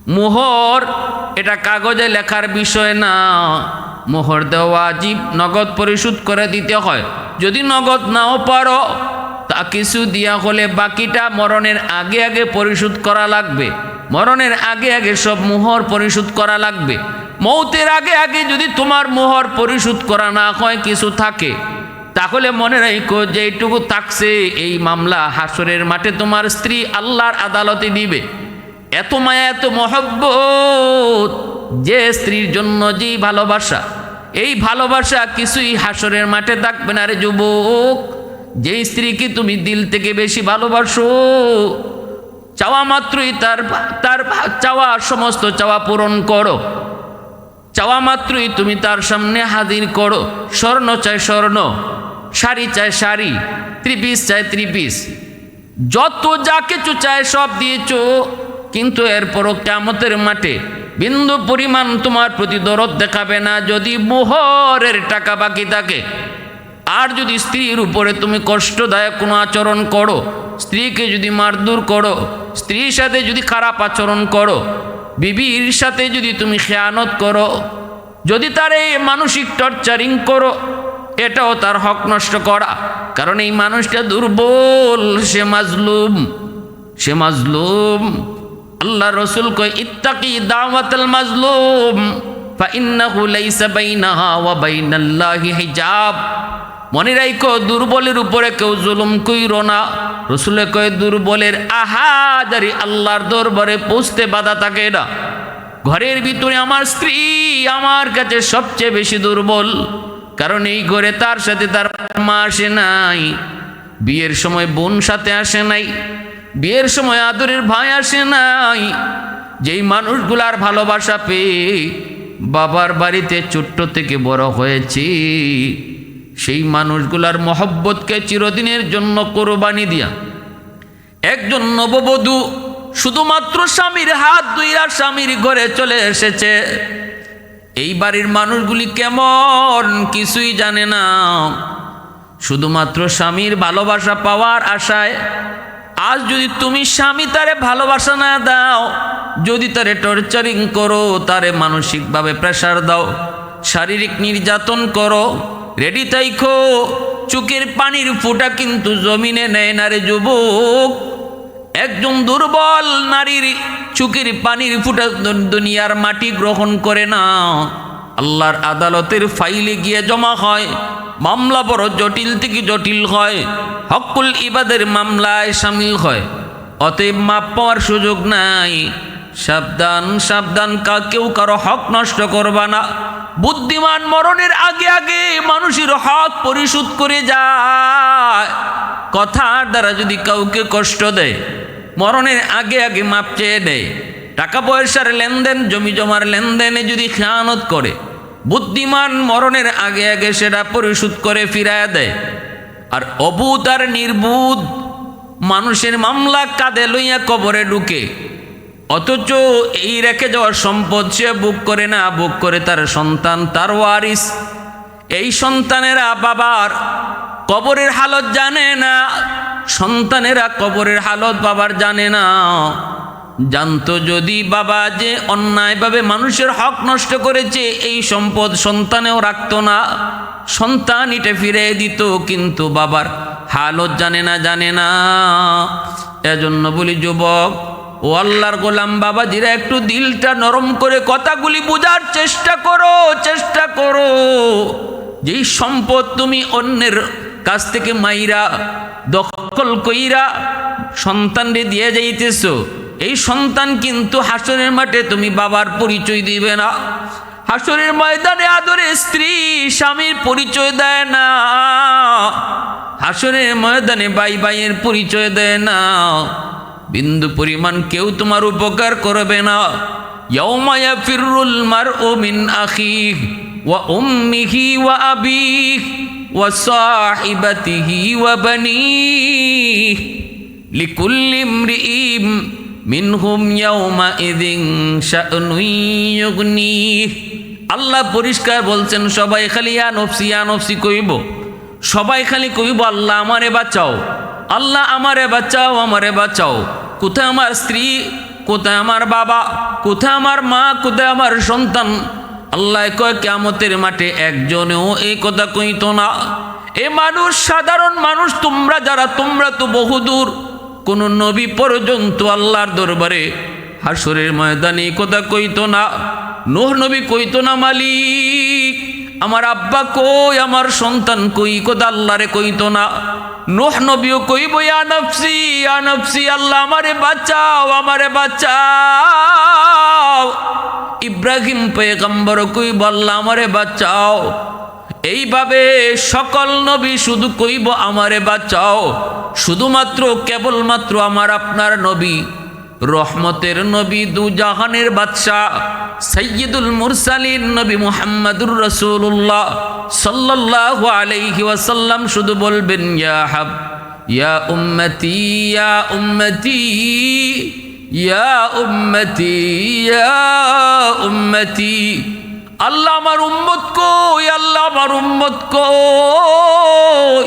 মোহর এটা কাগজে লেখার বিষয় না, মোহর দেওয়া ওয়াজিব, নগদ পরিশোধ করে দিতে হয়। যদি নগদ নাও পারো তা কিছু দিয়া হলে বাকিটা মরণের আগে আগে পরিশোধ করা লাগবে। মরণের আগে আগে সব মোহর পরিশোধ করা লাগবে। মৌতের আগে আগে যদি তোমার মোহর পরিশোধ করা না হয়, কিছু থাকে, তাহলে মনে রাখো যে এইটুকু থাকছে, এই মামলা হাসরের মাঠে তোমার স্ত্রী আল্লাহর আদালতে দিবে। এত মায়া, এত মহব্বত, যে স্ত্রীর জন্য যে ভালোবাসা, এই ভালোবাসা কিছুই হাসরের মাঠে থাকবে না রে যুবক। যেই স্ত্রীকে তুমি দিল থেকে বেশি ভালোবাসো, চাওয়া মাত্রই তার চাওয়া, সমস্ত চাওয়া পূরণ করো, চাওয়া মাত্রই তুমি তার সামনে হাজির করো। স্বর্ণ চাই স্বর্ণ, শাড়ি চাই শাড়ি, ত্রিপিস চাই ত্রিপিস, যত যা কিছু চায় সব দিয়েছো, কিন্তু এরপরও কিয়ামতের মাঠে বিন্দু পরিমাণ তোমার প্রতি দরদ দেখাবে না যদি মোহরের টাকা বাকি থাকে। আর যদি স্ত্রীর উপরে তুমি কষ্টদায়ক কোনো আচরণ করো, স্ত্রীকে যদি মারধর করো, স্ত্রীর সাথে যদি খারাপ আচরণ করো, বিবির সাথে যদি তুমি খেয়ানত করো, যদি তার এই মানসিক টর্চারিং করো, এটাও তার হক নষ্ট করা। কারণ এই মানুষটা দুর্বল, সে মাজলুম, সে মাজলুম। আল্লাহ রসুল কয় ইত্তাকি দাওয়াতাল মাজলুম ফাইন্নাহু লাইসা বাইনাহা ওয়া বাইনাল্লাহি হিজাব। মনে রাখো, দুর্বলের উপরে কেউ জুলুম কইরো না। রসুলে কয় দুর্বলের আহাজারি আল্লাহর দরবারে পৌঁছতে বাধা থাকে না। ঘরের ভিতরে আমার স্ত্রী আমার কাছে সবচেয়ে বেশি দুর্বল, কারণ এই ঘরে তার সাথে তার মা আসে নাই, বিয়ের সময় বোন সাথে আসে নাই, বিয়ের সময় আদরের ভাই আসে নাই। যেই মানুষগুলার ভালোবাসা পেয়ে বাবার বাড়িতে ছোট্ট থেকে বড় হয়েছে, সেই মানুষগুলার মহব্বতকে চিরদিনের জন্য কোরবানি দিয়া একজন নববধূ শুধুমাত্র স্বামীর হাত ধুইয়া স্বামীর ঘরে চলে এসেছে। এই বাড়ির মানুষগুলি কেমন কিছুই জানে না, শুধুমাত্র স্বামীর ভালোবাসা পাওয়ার আশায়। আজ যদি তুমি স্বামী তারে ভালোবাসা না দাও, যদি তারে টর্চারিং করো, তারে মানসিকভাবে প্রেসার দাও, শারীরিক নির্যাতন করো, রেডি থাইকো, চোখের পানির ফোঁটা কিন্তু জমিনে নেয় না রে যুবক। একজন দুর্বল নারীর চোখের পানির ফোঁটা দুনিয়ার মাটি গ্রহণ করে না, আল্লাহর আদালতের ফাইলে গিয়ে জমা হয়। মামলা বড় জটিল থেকে জটিল হয়, হকুল ইবাদের মামলায় সামিল হয়। অতএব মাপ পাওয়ার সুযোগ নাই। সাবধান সাবধান, কেউ কারো হক নষ্ট করবা না। বুদ্ধিমান মরণের আগে আগে মানুষের হক পরিশোধ করে যায়। কথার দ্বারা যদি কাউকে কষ্ট দেয়, মরণের আগে আগে মাপ চেয়ে দেয়। টাকা পয়সার লেনদেন, জমি জমার লেনদেনে যদি খেয়ানত করে, বুদ্ধিমান মরণের আগে আগে সেটা পরিশোধ করে ফিরায় দেয়। আর অবুধ আর নির্বুধ মানুষের মামলা কাঁধে লইয়া কবরে ঢুকে, অথচ এই রেখে যাওয়া সম্পদ সে বুক করে না, বুক করে তার সন্তান, তার ওয়ারিস। এই সন্তানেরা বাবার কবরের হালত জানে না, সন্তানেরা কবরের হালত বাবার জানে না। জানতো যদি বাবা যে অন্যায়ভাবে মানুষের হক নষ্ট করেছে, এই সম্পদ সন্তানেও রাখতো না, সন্তান এটা ফিরে দিত, কিন্তু বাবার হালত জানে না, জানে না। এজন্য বলি যুবক ও আল্লাহর গোলাম বাবাজিরা, একটু দিলটা নরম করে কথাগুলি বোঝার চেষ্টা করো, চেষ্টা করো। যেই সম্পদ তুমি অন্যের কাছ থেকে মাইরা দখল কইরা সন্তানরে দিয়ে যাইতেছো, এই সন্তান কিন্তু হাসরের মাঠে তুমি বাবার পরিচয় দিবে না। হাসরের ময়দানে আদরের স্ত্রী স্বামীর পরিচয় দেয় না, হাসরের ময়দানে ভাই ভাইয়ের পরিচয় দেয় না। বিন্দু পরিমাণ কেউ তোমার উপকার করবে না। ইয়াউমা ইয়াফিরুল মারউ মিন আখিহি ওয়া উম্মিহি ওয়া আবিহি ওয়া সাহিবাতিহি ওয়া বানিহি লিকুল্লি ইমরিইম মিনহুম ইয়াউমা ইযিন শা'নুন ইউগনিহি। আল্লাহ পরিষ্কার বলছেন, সবাই খালি ইয়া নফসি কইব, সবাই খালি কইব আল্লাহ আমারে বাঁচাও, আল্লাহ আমারে বাঁচাও, আমারে বাঁচাও। কোথায় আমার স্ত্রী, কোথায় আমার বাবা, কোথায় আমার মা, কোথায় আমার সন্তান? আল্লাহ কয় কিয়ামতের মাঠে একজনেও এই কথা কইতো না। এ মানুষ, সাধারণ মানুষ তোমরা যারা, তোমরা তো বহুদূর, কোন নবী পর্যন্ত আল্লাহর দরবারে হাসরের ময়দানে এই কথা কইতো না। নূহ নবী কইতো না মালিক আমার আব্বা কই, আমার সন্তান কই, কথা আল্লাহরে কইতো না। নূহ নবীও কইব ইয়া নফসি, ইয়া নফসি, আল্লাহ আমারে বাঁচাও, আমারে বাঁচাও। ইব্রাহিম পয়গম্বর কইব আল্লাহ আমারে বাঁচাও। এইভাবে সকল নবী শুধু কইব আমারে বাঁচাও। শুধুমাত্র কেবলমাত্র আমার আপনার নবী, রহমতের নবী, দু জাহানের বাদশাহ, সাইয়্যিদুল মুরসালিন নবী মুহাম্মদুর রাসূলুল্লাহ সাল্লাল্লাহু আলাইহি ওয়াসাল্লাম শুধু বলবেন ইয়া হাব ইয়া উম্মতি, ইয়া উম্মতি, ইয়া উম্মতি, ইয়া উম্মতি। আল্লাহ আমার উম্মত কই, আল্লাহ আমার উম্মত কই,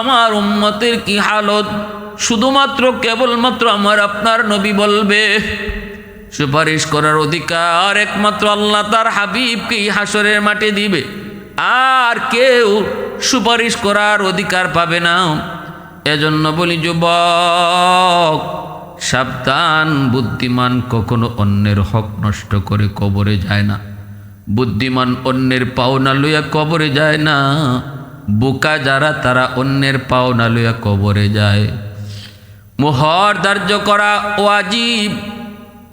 আমার উম্মতের কি হালত? শুধুমাত্র কেবলমাত্র আমার আপনার নবী বলবে। সুপারিশ করার অধিকার একমাত্র আল্লাহ তার হাবিবকে হাসরের মাঠে দিবে, আর কেউ সুপারিশ করার অধিকার পাবে না। এজন্য বলি যুবক সাবধান, বুদ্ধিমান কখনো অন্যের হক নষ্ট করে কবরে যায় না। বুদ্ধিমান অন্যের পাওনা লইয়া কবরে যায় না। বোকা যারা তারা অন্যের পাওনা লইয়া কবরে যায়। মোহর ধার্য করা ওয়াজিব,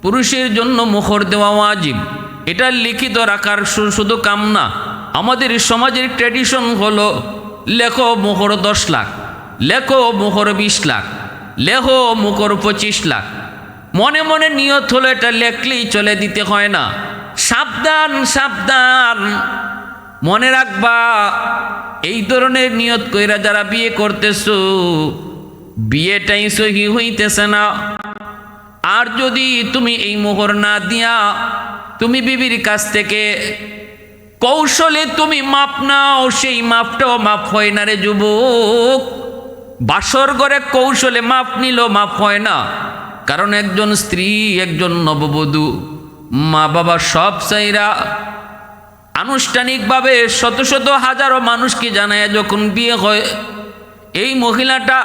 পুরুষের জন্য মোহর দেওয়া ওয়াজিব। এটা লিখিত রাখার শুধু কাম না। আমাদের সমাজের ট্র্যাডিশন হলো লেখো মোহর 10 লাখ, লেখো মোহর 20 লাখ, লেখো মোহর 25 লাখ। মনে মনে নিয়ত হলো এটা লেখলেই চলে, দিতে হয় না। সাবধান, সাবধান, মনে রাখবা এই ধরনের নিয়ত কইরা যারা বিয়ে করতেছো, বিয়েটাই সহি হইতেছে না। আর যদি তুমি এই মোহর না দিয়া তুমি বিবির কাছ থেকে কৌশলে তুমি মাপ নাও, সেই মাপটাও মাপ হয় না রে যুবক। বাসর ঘরে কৌশলে মাপ নিল মাপ হয় না। কারণ একজন স্ত্রী, একজন নববধূ, মা বাবা সব চাইরা আনুষ্ঠানিকভাবে শত শত হাজারো মানুষকে জানায় যখন বিয়ে হয়, এই মহিলাটা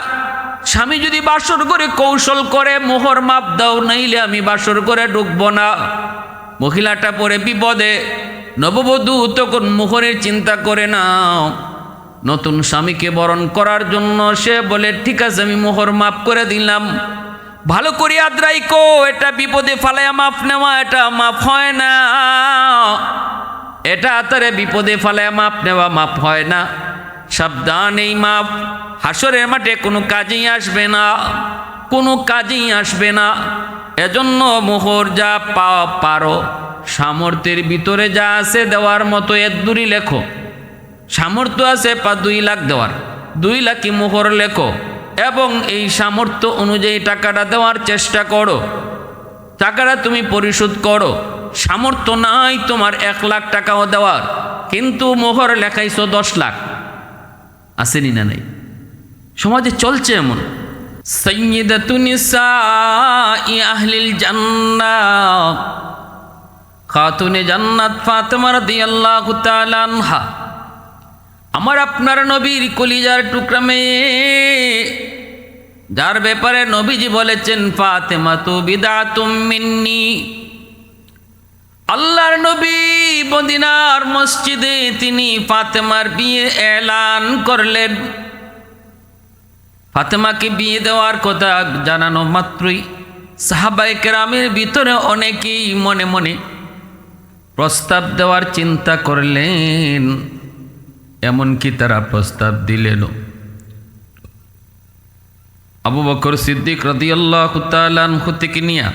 স্বামী যদি বাসর করে কৌশল করে মোহর মাপ দাও, নাইলে আমি বাসর করে ঢুকবো না, মহিলাটা পরে বিপদে। নববধূ তখন মোহরের চিন্তা করে না, নতুন স্বামীকে বরণ করার জন্য সে বলে ঠিক আছে আমি মোহর মাপ করে দিলাম। ভালো করে আদ্রাই কো, এটা বিপদে ফালাইয়া মাপ নেওয়া এটা মাপ হয় না। এটা তারে বিপদে ফালাইয়া মাপ নেওয়া মাপ হয় না। সাবধান, এই মাপ হাসরের মাঠে কোনো কাজেই আসবে না, কোনো কাজেই আসবে না। এজন্য মোহর যা পারো, সামর্থ্যের ভিতরে যা আছে দেওয়ার মতো এর দূরই লেখো। সামর্থ্য আছে 2 লাখ দেওয়ার, 2 লাখই মোহর লেখো এবং এই সামর্থ্য অনুযায়ী টাকাটা দেওয়ার চেষ্টা করো। টাকাটা তুমি পরিশোধ করো। সামর্থ্য নাই তোমার 1 লাখ টাকাও দেওয়ার, কিন্তু মোহর লেখাইছো 10 লাখ। আসেনি না? নাই, সমাজে চলছে এমন। সাইয়্যিদাতুন নিসাই আহলিল জান্নাহ, খাতুনে জান্নাত ফাতেমা রাদিয়াল্লাহু তাআলা আনহা, আমার আপনার নবীর কলিজার টুকরা মেয়ে, যার ব্যাপারে নবীজি বলেছেন ফাতেমা তু বিদআতুম মিন্নি। আল্লাহর নবী মদিনার মসজিদে তিনি ফাতেমার বিয়ে এলান করলেন। ফাতেমাকে বিয়ে দেওয়ার কথা জানানো মাত্রই সাহাবায়ে কেরামের ভিতরে অনেকেই মনে মনে প্রস্তাব দেওয়ার চিন্তা করলেন। এমনকি তারা প্রস্তাব দিলেন আবু বকর সিদ্দিক রাদিয়াল্লাহু তাআলা আনহু থেকে নিয়া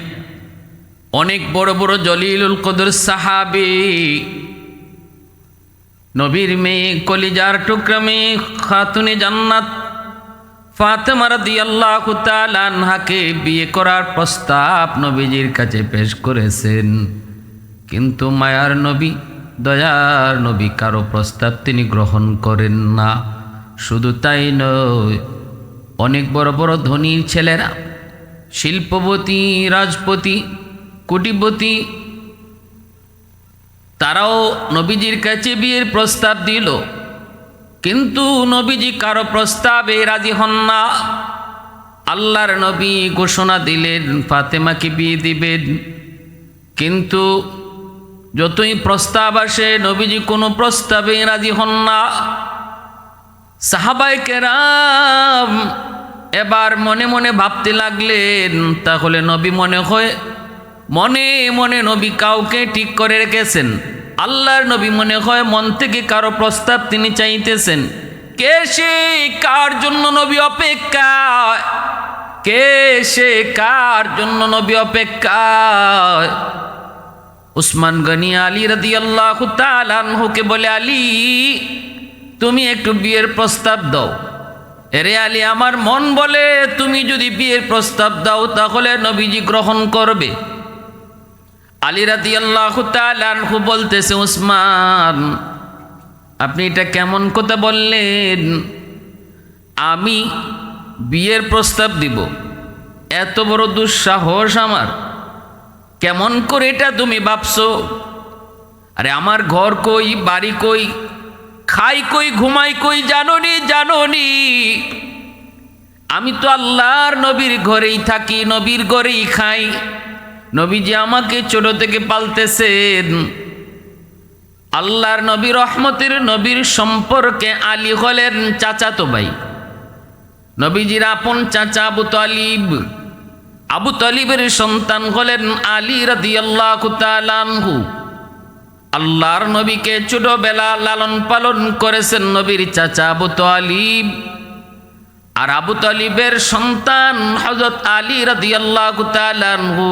অনেক বড় বড় জলিলুল কদর সাহাবী, নবীর মেয়ে, কলিজার টুকরা মেয়ে, খাতুনে জান্নাত ফাতেমা রাদিয়াল্লাহু তাআলা আনহাকে বিয়ে করার প্রস্তাব নবীজির কাছে পেশ করেছেন। কিন্তু মায়ার নবী, দয়ার নবী কারো প্রস্তাব তিনি গ্রহণ করেন না। শুধু তাই নয়, অনেক বড় বড় ধনীর ছেলেরা শিল্পপতি, রাজপতি, কোটিপতি, তারাও নবীজির কাছে বিয়ের প্রস্তাব দিল, কিন্তু নবীজি কারো প্রস্তাবে রাজি হন না। আল্লাহর নবী ঘোষণা দিলেন ফাতেমাকে বিয়ে দিবেন, কিন্তু যতই প্রস্তাব আসে নবীজি কোনো প্রস্তাবে রাজি হন না। সাহাবায়ে কেরাম এবার মনে মনে ভাবতে লাগলেন, তাহলে নবী মনে মনে নবী কাউকে ঠিক করে রেখেছেন। আল্লাহর নবী মনে হয় মন থেকে কারো প্রস্তাব তিনি চাইতেছেন। কে সে কার জন্য নবী অপেক্ষায়, কে সে কার জন্য নবী অপেক্ষায়? উসমান গনি আলী রাদিয়াল্লাহু তাআলা আনহুকে বলে, আলী তুমি একটু বিয়ের প্রস্তাব দাও। এরে আলী, আমার মন বলে তুমি যদি বিয়ের প্রস্তাব দাও তাহলে নবীজি গ্রহণ করবে। আলী রাদিয়াল্লাহু তাআলা আনহু বলতেছে, উসমান আপনি এটা কেমন কথা বললেন? আমি বিয়ের প্রস্তাব দিব, এত বড় দুঃসাহস আমার? কেমন করে এটা তুমি ভাবছো? আরে আমার ঘর কই, বাড়ি কই, খাই কই, ঘুমাই কই জানোনি? আমি তো আল্লাহর নবীর ঘরেই থাকি, নবীর ঘরেই খাই। নবীজি আমাকে ছোট থেকে পালতেছেন। আল্লাহর নবী রহমতের নবীর সম্পর্কে আলী হলেন চাচাতো ভাই। নবীজির আপন চাচা আবু তালিব, আবু তালিবের সন্তান হলেন আলী রাদিয়াল্লাহু তাআলা আনহু। আল্লাহর নবীকে ছোটবেলা লালন পালন করেছেন নবীর চাচা আবু তালিব। আর আবু তালিবের সন্তান হযরত আলী রাদিয়াল্লাহু তাআলা আনহু।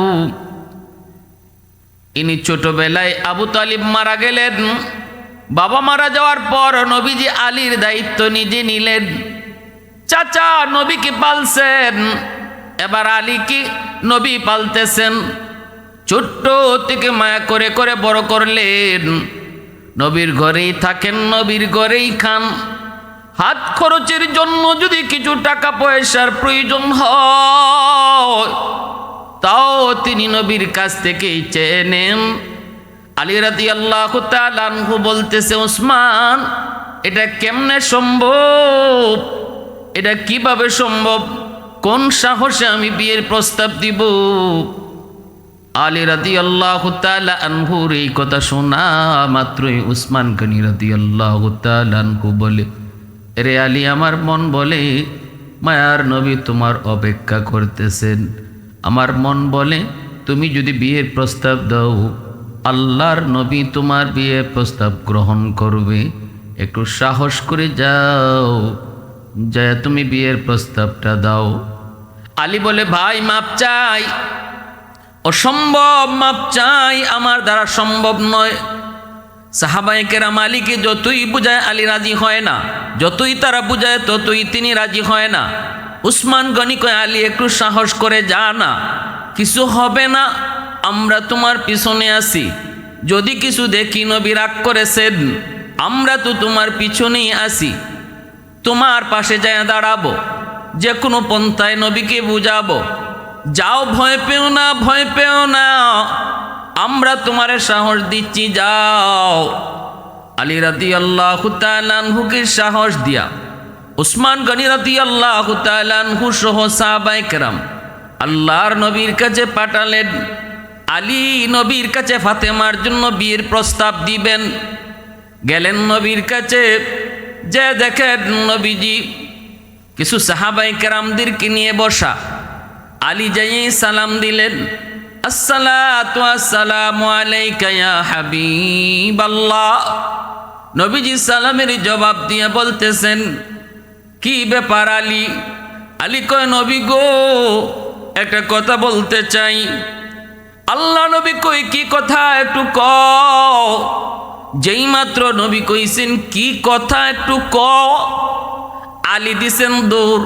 ইনি ছোটবেলায় আবু তালিব মারা গেলেন। বাবা মারা যাওয়ার পর নবীজি আলীর দায়িত্ব নিজে নিলেন। চাচা নবীকে পালছেন, এবার আলীকে নবী পালতেছেন। ছোট্ট থেকে মায়া করে করে বড় করলেন। নবীর ঘরেই থাকেন, নবীর ঘরেই খান। হাত খরচের জন্য যদি কিছু টাকা পয়সার প্রয়োজন হয় তাও তিনি নবীর কাছ থেকেই চেয়ে নেন। আলী রাদিয়াল্লাহু তাআলা আনহু বলতেছে, উসমান এটা কেমনে সম্ভব? এটা কিভাবে সম্ভব? কোন সাহসে আমি বিয়ের প্রস্তাব দিব? আলী রাদিয়াল্লাহু তাআলা আনহুর এই কথা শোনা মাত্রই উসমান গনি রাদিয়াল্লাহু তাআলা আনহু বলে, রে আলী, আমার মন বলে মায়ার নবী তোমার অপেক্ষা করতেছেন। আমার মন বলে তুমি যদি বিয়ের প্রস্তাব দাও আল্লাহর নবী তোমার বিয়ের প্রস্তাব গ্রহণ করবে। একটু সাহস করে যাও, যা তুমি বিয়ের প্রস্তাবটা দাও। আলী বলে, ভাই মাপ চাই, অসম্ভব, মাপ চাই, আমার দ্বারা সম্ভব নয়। সাহাবায়ে কেরাম আলীকে যতই বুঝায় আলী রাজি হয় না, যতই তারা বুঝায় ততই তিনি রাজি হয় না। উসমান গনি কয়, আলী একটু সাহস করে যা না, কিছু হবে না, আমরা তোমার পিছনে আছি। যদি কিছু দেখি নবী রাগ করেছেন, আমরা তো তোমার পিছনেই আছি, তোমার পাশে যায় দাঁড়াবো, যে কোনো পন্থায় নবীকে বুঝাবো। যাও, ভয় পেও না, ভয় পেও না, আমরা তোমারে সাহস দিচ্ছি, যাও। আলী রাদিয়াল্লাহু তাআলা আনহুকে সাহস দিয়া উসমান গনি রাদিয়াল্লাহু তাআলা আনহু সহ সাহাবায়ে কেরাম আল্লাহর নবীর কাছে পাঠালেন। আলী নবীর কাছে ফাতেমার জন্য বিয়ের প্রস্তাব দিবেন। গেলেন নবীর কাছে, যে দেখেন নবীজি কিছু সাহাবায়ে কেরামদেরকে নিয়ে বসা। আলী যাই সালাম দিলেন, আসসালাতু আসসালামু আলাইকা ইয়া হাবিবাল্লাহ। নবীজি সালামের জবাব দিয়ে বলতেছেন, কি ব্যাপার আলী? আলী কয়, নবী গো, একটা কথা বলতে চাই। আল্লাহ নবী কই, কি কথা একটু কও। যেই মাত্র নবী কইছেন কি কথা একটু কও, আলী দিছেন দৌড়।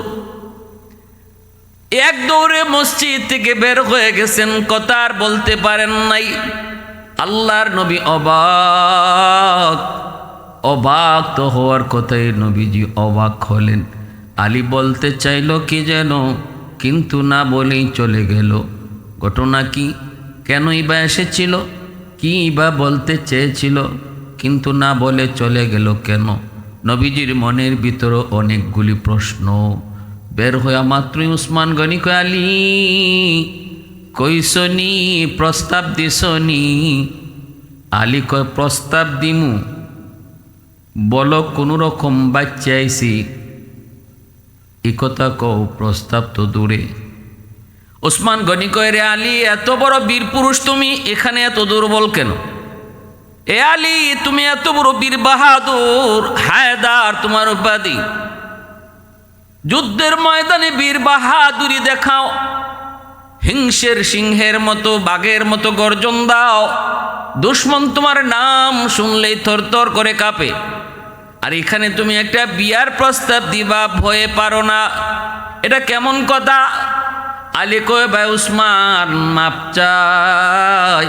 এক দৌড়ে মসজিদ থেকে বের হয়ে গেছেন, কথা আর বলতে পারেন নাই। আল্লাহর নবী অবাক, অবাক তো হওয়ার কথাই, নবীজি অবাক হলেন। আলী বলতে চাইল কি যেন, কিন্তু না বলেই চলে গেল। ঘটনা কি? কেনই বা এসেছিল? কী বা বলতে চেয়েছিল? কিন্তু না বলে চলে গেল কেন? নবীজির মনের ভিতরে অনেকগুলি প্রশ্ন। বের হইয়া মাত্রই উসমান গনি কয়, আলী কইসনি, প্রস্তাব দিসনি? আলী কয়, প্রস্তাব দিমু? বলো কোনো রকম বাচ্চা আইসি, এ কথা কও, প্রস্তাব তো দূরে। উসমান গনি কয়, রে আলী, এত বড় বীর পুরুষ তুমি, এখানে এত দুর্বল কেন? এ আলী, তুমি এত বড় বীর বাহাদুর, হায়দার তোমার উপাধি, যুদ্ধের ময়দানে বীর বাহাদুরি দেখাও, হিংসের সিংহের মতো, বাঘের মতো গর্জন দাও, দুশ্মন তোমার নাম শুনলেই থরথর করে কাঁপে। আর এখানে তুমি একটা বিয়ার প্রস্তাব দিবা, ভয়ে পারো না, এটা কেমন কথা? আলী কয়, ভাই উসমান, মাপ চাই,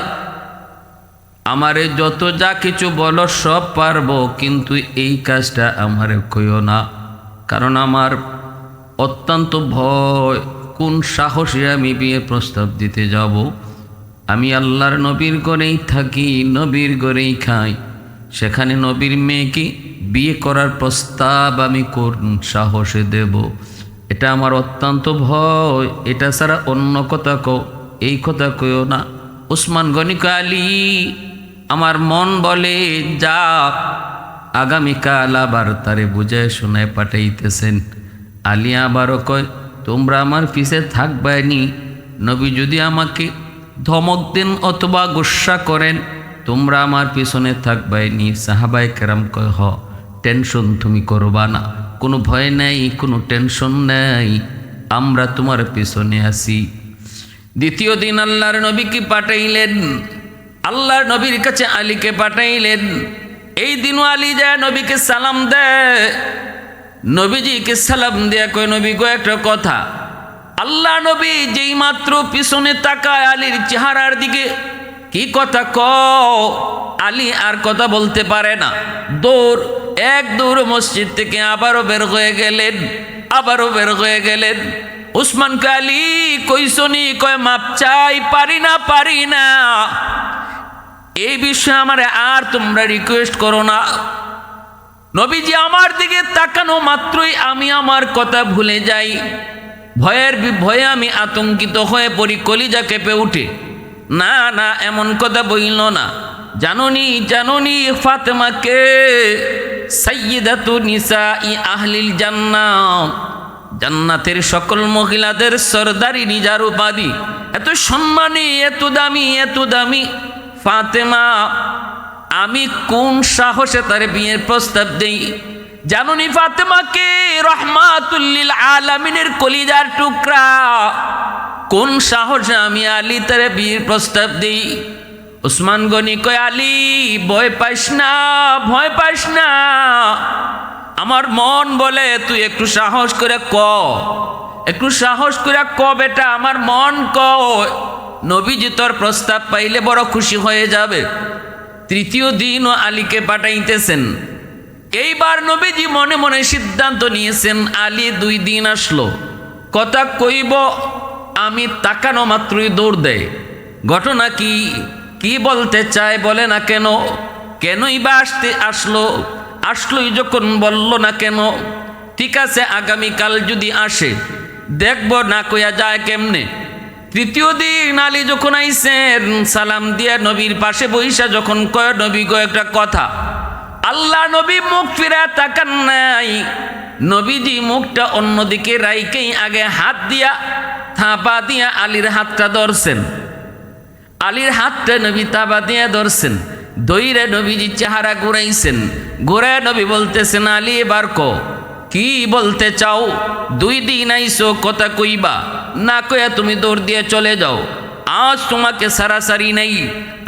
আমারে যত যা কিছু বলো সব পারবো, কিন্তু এই কাজটা আমারে কইও না, কারণ আমার অত্যন্ত ভয়। কোন সাহসে আমি বিয়ে প্রস্তাব দিতে যাব? আমি আল্লাহর নবীর ঘরেই থাকি, নবীর ঘরেই খাই, সেখানে নবীর মেয়েকে বিয়ে করার প্রস্তাব আমি কোন সাহসে দেব? এটা আমার অত্যন্ত ভয়, এটা ছাড়া অন্য কথা কও, এই কথা কইও না। উসমান গনি কয়, আলী, আমার মন বলে যা, আগামীকাল আবার তারে বুঝায় শোনায় পাঠাইতেছেন। আলী আবারও কয়, তোমরা আমার পিছে থাকবাইনি, নবী যদি আমাকে ধমক দেন অথবা গুসা করেন, তোমরা আমার পিছনে থাকবাইনি। সাহাবায়ে কেরাম কয়, হ, টেনশন তুমি করবা না, কোনো ভয় নেই, কোনো টেনশন নেই, আমরা তোমার পিছনে আছি। দ্বিতীয় দিন আল্লাহর নবীকে পাঠাইলেন, আল্লাহর নবীর কাছে আলীকে পাঠাইলেন। এই দিনও আলী যায় নবীকে সালাম দেয়। নবীজিকে সালাম দেয়া কয়, নবী গো একটা কথা। আল্লাহ নবী যেই মাত্র পিছনে তাকায় আলীর চেহারার দিকে, কি কথা কও? আলী আর কথা বলতে পারে না, দৌড়, এক দৌড় মসজিদ থেকে আবারও বের হয়ে গেলেন, আবারও বের হয়ে গেলেন। উসমান কয়, আলী কইসনি? কয়, মাপ চাই, পারি না, পারি না, এই বিষয়ে আমারে আর তোমরা রিকোয়েস্ট করো না। নবীজি আমার দিকে তাকানো মাত্রই আমি আমার কথা ভুলে যাই, ভয়ে আমি আতঙ্কিত হয়ে পড়ি, কলিজা কেঁপে উঠে। না না, এমন কথা বইল না, জাননি ফাতেমাকে সাইয়্যিদাতু নিসাই আহলিল জান্নাত, জান্নাতের সকল মহিলাদের সরদারিনী যার উপাধি, এত সম্মানী, এত দামি, এত দামি ফাতেমা, আমি কোন সাহসে তার বিয়ের প্রস্তাব দেই? জানুনি ফাতেমাকে রহমাতুল লিল আলামিনের কলিজার টুকরা, কোন সাহসে আমি আলী তার বিয়ের প্রস্তাব দেই? উসমান গনি কয়, আলী ভয় পাইস না, ভয় পাইস না, আমার মন বলে তুই একটু সাহস করে ক, একটু সাহস করে ক বেটা, আমার মন কয় নবীজি তোর প্রস্তাব পাইলে বড় খুশি হয়ে যাবে। তৃতীয় দিনও আলীকে পাঠাইতেছেন। এইবার নবীজি মনে মনে সিদ্ধান্ত নিয়েছেন, আলী 2 দিন আসলো, কথা কইব, আমি তাকানো মাত্রই দৌড় দেয়। ঘটনা কি, কি বলতে চায় বলে না কেন? কেনই বা আসলোই যখন বলল না কেন? ঠিক আছে, আগামীকাল যদি আসে দেখব না কইয়া যায় কেমনে। তৃতীয় দিন আলী যখন আইসেন, সালাম দিয়া নবীর পাশে বইসা যখন কয়, নবী গো একটা কথা। আল্লাহ নবী মুখ ফিরে তাকান নাই, নবীজি মুখটা অন্যদিকে রাইকেই আগে হাত দিয়া থাপা দিয়া আলীর হাতটা ধরছেন। আলীর হাতটা নবী থাপা দিয়া ধরছেন, দইরে নবীজি চেহারা ঘুরাইছেন, ঘুরায় নবী বলতেছেন, আলী এবার কো, কি বলতে চাও? 2 দিন আইসো, কথা কইবা, না কইয়া তুমি দৌড় দিয়ে চলে যাও। আজ তোমাকে সারাসারি নেই,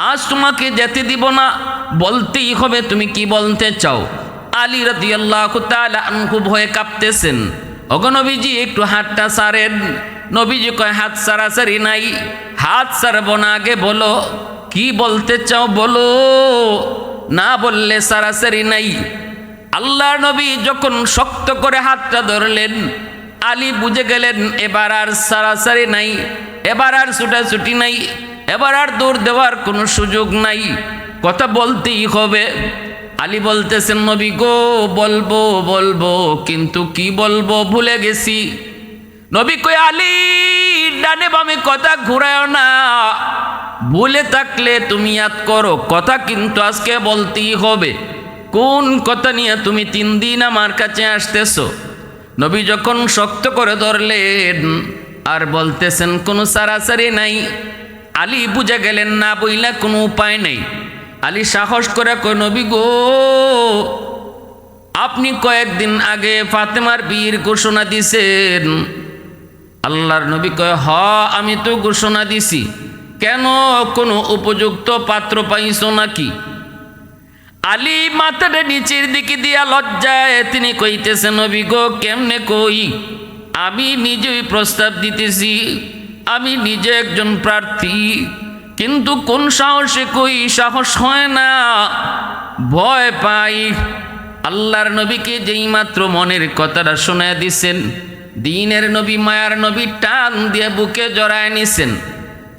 আজ তোমাকে যেতে দিব না, বলতেই হবে তুমি কি বলতে চাও। আলী রাদিয়াল্লাহু তাআলা আনহু ভয়ে কাঁপতেছেন। ওগো নবীজি একটু হাতটা ছাড়েন। নবীজি কয়, হাত সারাসারি নাই, হাত ছাড়বো না, আগে বলো কি বলতে চাও, বলো, না বললে সারাসারি নাই। আল্লাহর নবী যখন শক্ত করে হাতটা ধরলেন, আলী বুঝে গেলেন এবার আর সারাসারি নাই, এবার আর ছুটাছুটি নাই, এবার আর দৌড় দেওয়ার কোনো সুযোগ নাই, কথা বলতেই হবে। আলী বলতেছেন, নবী গো বলবো বলবো, কিন্তু কি বলবো ভুলে গেছি। নবী কই, আলী ডানে বামে কথা ঘুরায় না, ভুলে থাকলে তুমি ইয়াদ করো, কথা কিন্তু আজকে বলতেই হবে। কোন কথা নিয়ে তুমি 3 দিন আমার কাছে আসতেছো? নবী যখন শক্ত করে ধরলেন আর বলতেছেন কোনো সারাসারি নাই, আলী বুঝে গেলেন না বইলা কোনো উপায় নেই। আলী সাহস করে কয়, নবী গো আপনি কয়েকদিন আগে ফাতেমার বিয়ের ঘোষণা দিছেন। আল্লাহর নবী কয়, হ আমি তো ঘোষণা দিছি, কেন কোনো উপযুক্ত পাত্র পাইছো নাকি? আলী মাথাটা নিচের দিকে দিয়া লজ্জায় তিনি কইতেছেন, নবী গো কেমনে কই, আমি নিজেই প্রস্তাব দিতেছি, আমি নিজে একজন প্রার্থী, কিন্তু কোন সাহসে কই, সাহস হয় না, ভয় পাই। আল্লাহর নবীকে যেই মাত্র মনের কথাটা শোনায় দিছেন, দিনের নবী মায়ার নবী টান দিয়ে বুকে জড়ায় নিছেন।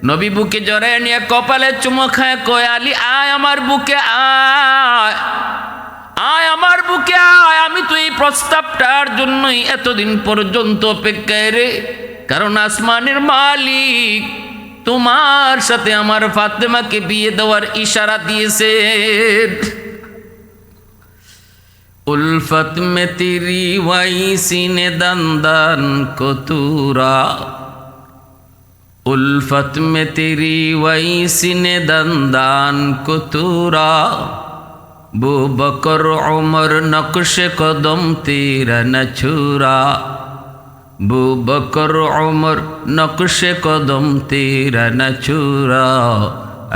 নবী বুকে জড়ায় নিয়ে কপালে চুমো খায়, কয়, আলী আয় আমার বুকে আয়, আয় আমার বুকে আয়, আমি তো এই প্রস্তাবটার জন্যই এতদিন পর্যন্ত অপেক্ষায় রে, কারণ আসমানের মালিক তোমার সাথে আমার ফাতেমাকে বিয়ে দেওয়ার ইশারা দিয়েছে। उल्फत में तेरी वाई सीने दंदन को तूरा, उल्फत में तेरी वाई सीने दंदन को तूरा, बू बकर उमर नक्श कदम तेरा न छुरा, बू बकर उमर नक्श कदम तेरा न छुरा,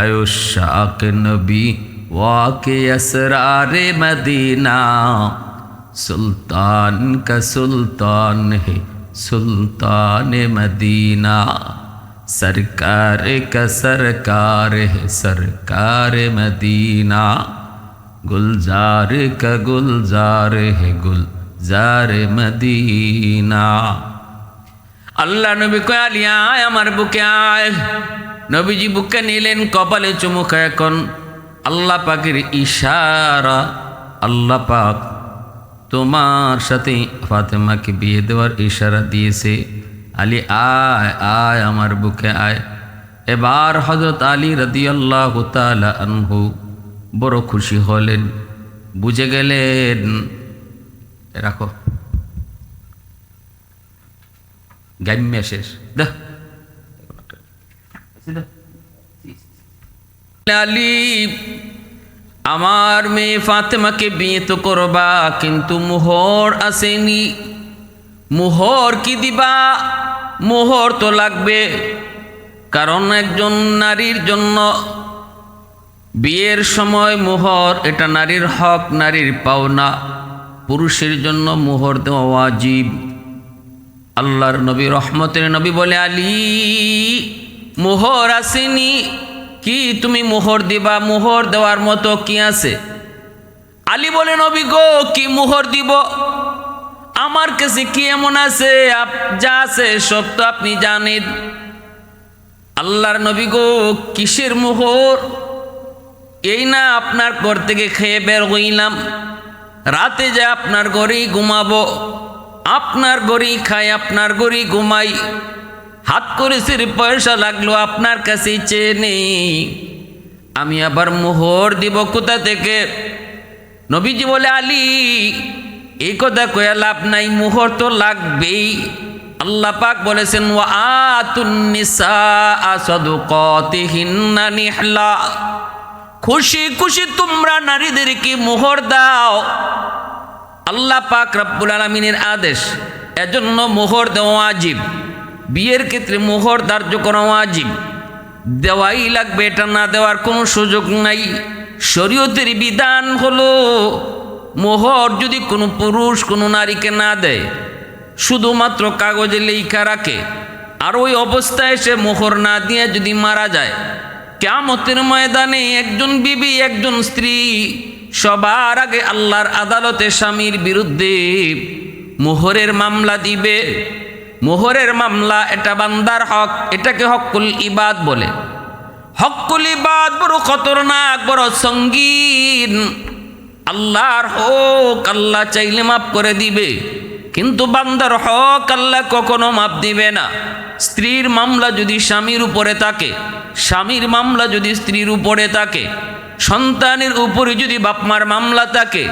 आयुष्शाक नबी वाके असरारे मदीना, सुल्तान का सुल्तान है सुल्तान मदीना, सरकार का सरकार है सरकार मदीना, गुलजार का गुलजार है गुलजार मदीना। अल्लाह नबी को आली आय আমার বুকে আয়। নবীজি বুকে নিলেন, কপালে চুমু খায়। এখন আল্লাহ পাকের ইশারা, আল্লাহ পাক তোমার সাথে ফাতেমাকে বিয়ে দেওয়ার ইশারা দিয়েছে। আলী আয় আয় আমার বুকে আয়। এবার হযরত আলী রাদিয়াল্লাহু তাআলা আনহু বড় খুশি হলেন, বুঝে গেলেন। রাখো গাইমে শেষ দা আলী আমার মেয়ে ফাতেমাকে বিয়ে তো করবা, কিন্তু মোহর আসেনি। মোহর কি দিবা? মোহর তো লাগবে, কারণ একজন নারীর জন্য বিয়ের সময় মোহর এটা নারীর হক, নারীর পাওনা। পুরুষের জন্য মোহর দেওয়া ওয়াজিব। আল্লাহর নবী রহমতের নবী বলে, আলী মোহর আসেনি, কি তুমি মোহর দিবা? মোহর দেওয়ার মতো কি আছে? আলী বলে, নবী গো কি মোহর দিব? আমার কাছে কি এমন আছে? যা আছে সব তো আপনি জানেন। আল্লাহর নবী গো কিসের মোহর? এই না আপনার ঘর থেকে খেয়ে বের হইলাম, রাতে যে আপনার ঘরেই ঘুমাবো, আপনার ঘরেই খাই, আপনার ঘরেই ঘুমাই, হাত করেছে পয়সা লাগলো আপনার কাছেই চেয়ে নেই, আমি আবার মোহর দিব কোথা থেকে? নবীজি বলে, আলী এই কথা কয়া লাভ নাই, মোহর তো লাগবেই। আল্লাহ পাক বলেছেন, ওয়া আতুন নিসা সাদুকাতিহিন্না নিহলা, খুশি খুশি তোমরা নারীদেরকে মোহর দাও। আল্লাহ পাক রব্বুল আলামিনের আদেশ, এজন্য মোহর দেওয়া ওয়াজিব। বিয়ের ক্ষেত্রে মোহর ধার্য করা ওয়াজিব, দেওয়াই লাগবে, এটা না দেওয়ার কোনো সুযোগ নাই। শরীয়তের বিধান হলো মোহর যদি কোনো পুরুষ কোনো নারীকে না দেয়, শুধুমাত্র কাগজে লেখা রাখে, আর ওই অবস্থায় সে মোহর না দিয়ে যদি মারা যায়, কিয়ামতের ময়দানে একজন বিবি একজন স্ত্রী সবার আগে আল্লাহর আদালতে স্বামীর বিরুদ্ধে মোহরের মামলা দিবে। মোহরের মামলা এটা বান্দার হক, এটাকে হকুল ইবাদ বলে। হকুল ইবাদ বড় খতরনাক, বড় সঙ্গীন। আল্লাহর হক আল্লাহ চাইলে মাফ করে দিবে, কিন্তু বান্দার হক আল্লাহ কখনো মাফ দিবে না। স্ত্রীর মামলা যদি স্বামীর উপরে থাকে, স্বামীর মামলা যদি স্ত্রীর উপরে থাকে, সন্তানের উপরে যদি বাপমার মামলা থাকে,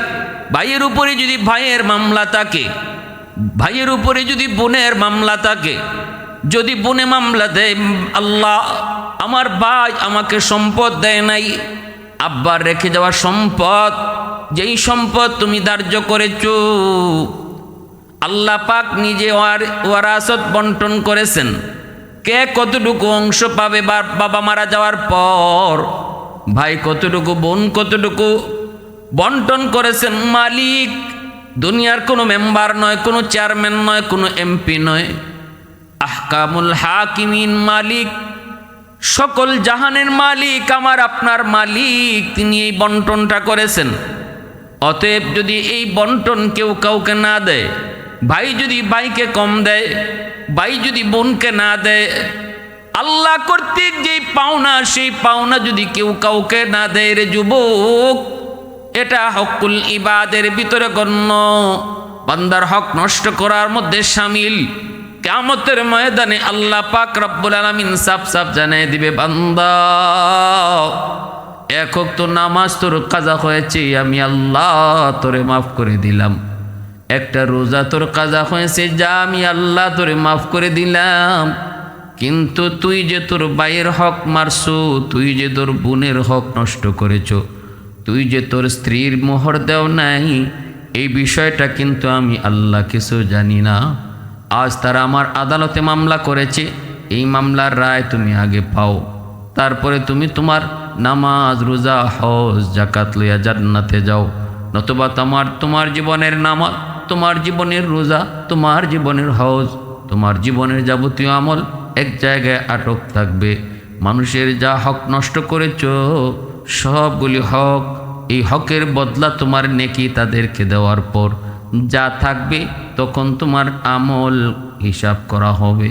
ভাইয়ের উপরে যদি ভাইয়ের মামলা থাকে, ভাইয়ের উপরে যদি বোনের মামলা থাকে, যদি বোনে মামলা দেয়, আল্লাহ আমার ভাই আমাকে সম্পদ দেয় নাই, আব্বার রেখে যাওয়া সম্পদ, যেই সম্পদ তুমি ধার্য করেছ, আল্লাহ পাক নিজে ওয়ারাসত বন্টন করেছেন। কে কতটুকু অংশ পাবে বাবা মারা যাওয়ার পর, ভাই কতটুকু, বোন কতটুকু বন্টন করেছেন মালিক। দুনিয়ার কোনো মেম্বার নয়, কোনো চেয়ারম্যান নয়, কোনো এমপি নয়, আহকামুল হাকিমিন মালিক, সকল জাহানের মালিক, আমার আপনার মালিক, তিনি এই বন্টনটা করেছেন। অতএব যদি এই বন্টন কেউ কাউকে না দেয়, ভাই যদি ভাইকে কম দেয়, ভাই যদি বোনকে না দেয়, আল্লাহ কর্তৃক যেই পাওনা সেই পাওনা যদি কেউ কাউকে না দেয় রে যুবক, এটা হকুল ইবাদের ভিতরে গণ্য, বান্দার হক নষ্ট করার মধ্যে শামিল। কিয়ামতের ময়দানে আল্লাহ পাক রব্বুল আলামিন সাফ সাফ জানিয়ে দিবে, বান্দা এক ওয়াক্ত নামাজ তোর কাজা হয়েছে, আমি আল্লাহ তোরে মাফ করে দিলাম। একটা রোজা তোর কাজা হয়েছে, যা আমি আল্লাহ তোরে মাফ করে দিলাম। কিন্তু তুই যে তোর ভাইয়ের হক মারছো, তুই যে তোর বোনের হক নষ্ট করেছ, তুই যে তোর স্ত্রীর মোহর দেও নাই, এই বিষয়টা কিন্তু আমি আল্লাহ কিছু জানি না। আজ তারা আমার আদালতে মামলা করেছে, এই মামলার রায় তুমি আগে পাও, তারপরে তুমি তোমার নামাজ রোজা হজ জাকাত লইয়া জান্নাতে যাও। নতুবা তোমার জীবনের নামাজ, তোমার জীবনের রোজা, তোমার জীবনের হজ, তোমার জীবনের যাবতীয় আমল এক জায়গায় আটক থাকবে। মানুষের যা হক নষ্ট করেছ সবগুলি হক, এই হকের বদলা তোমার নেকি তাদেরকে দেওয়ার পর যা থাকবে তখন তোমার আমল হিসাব করা হবে।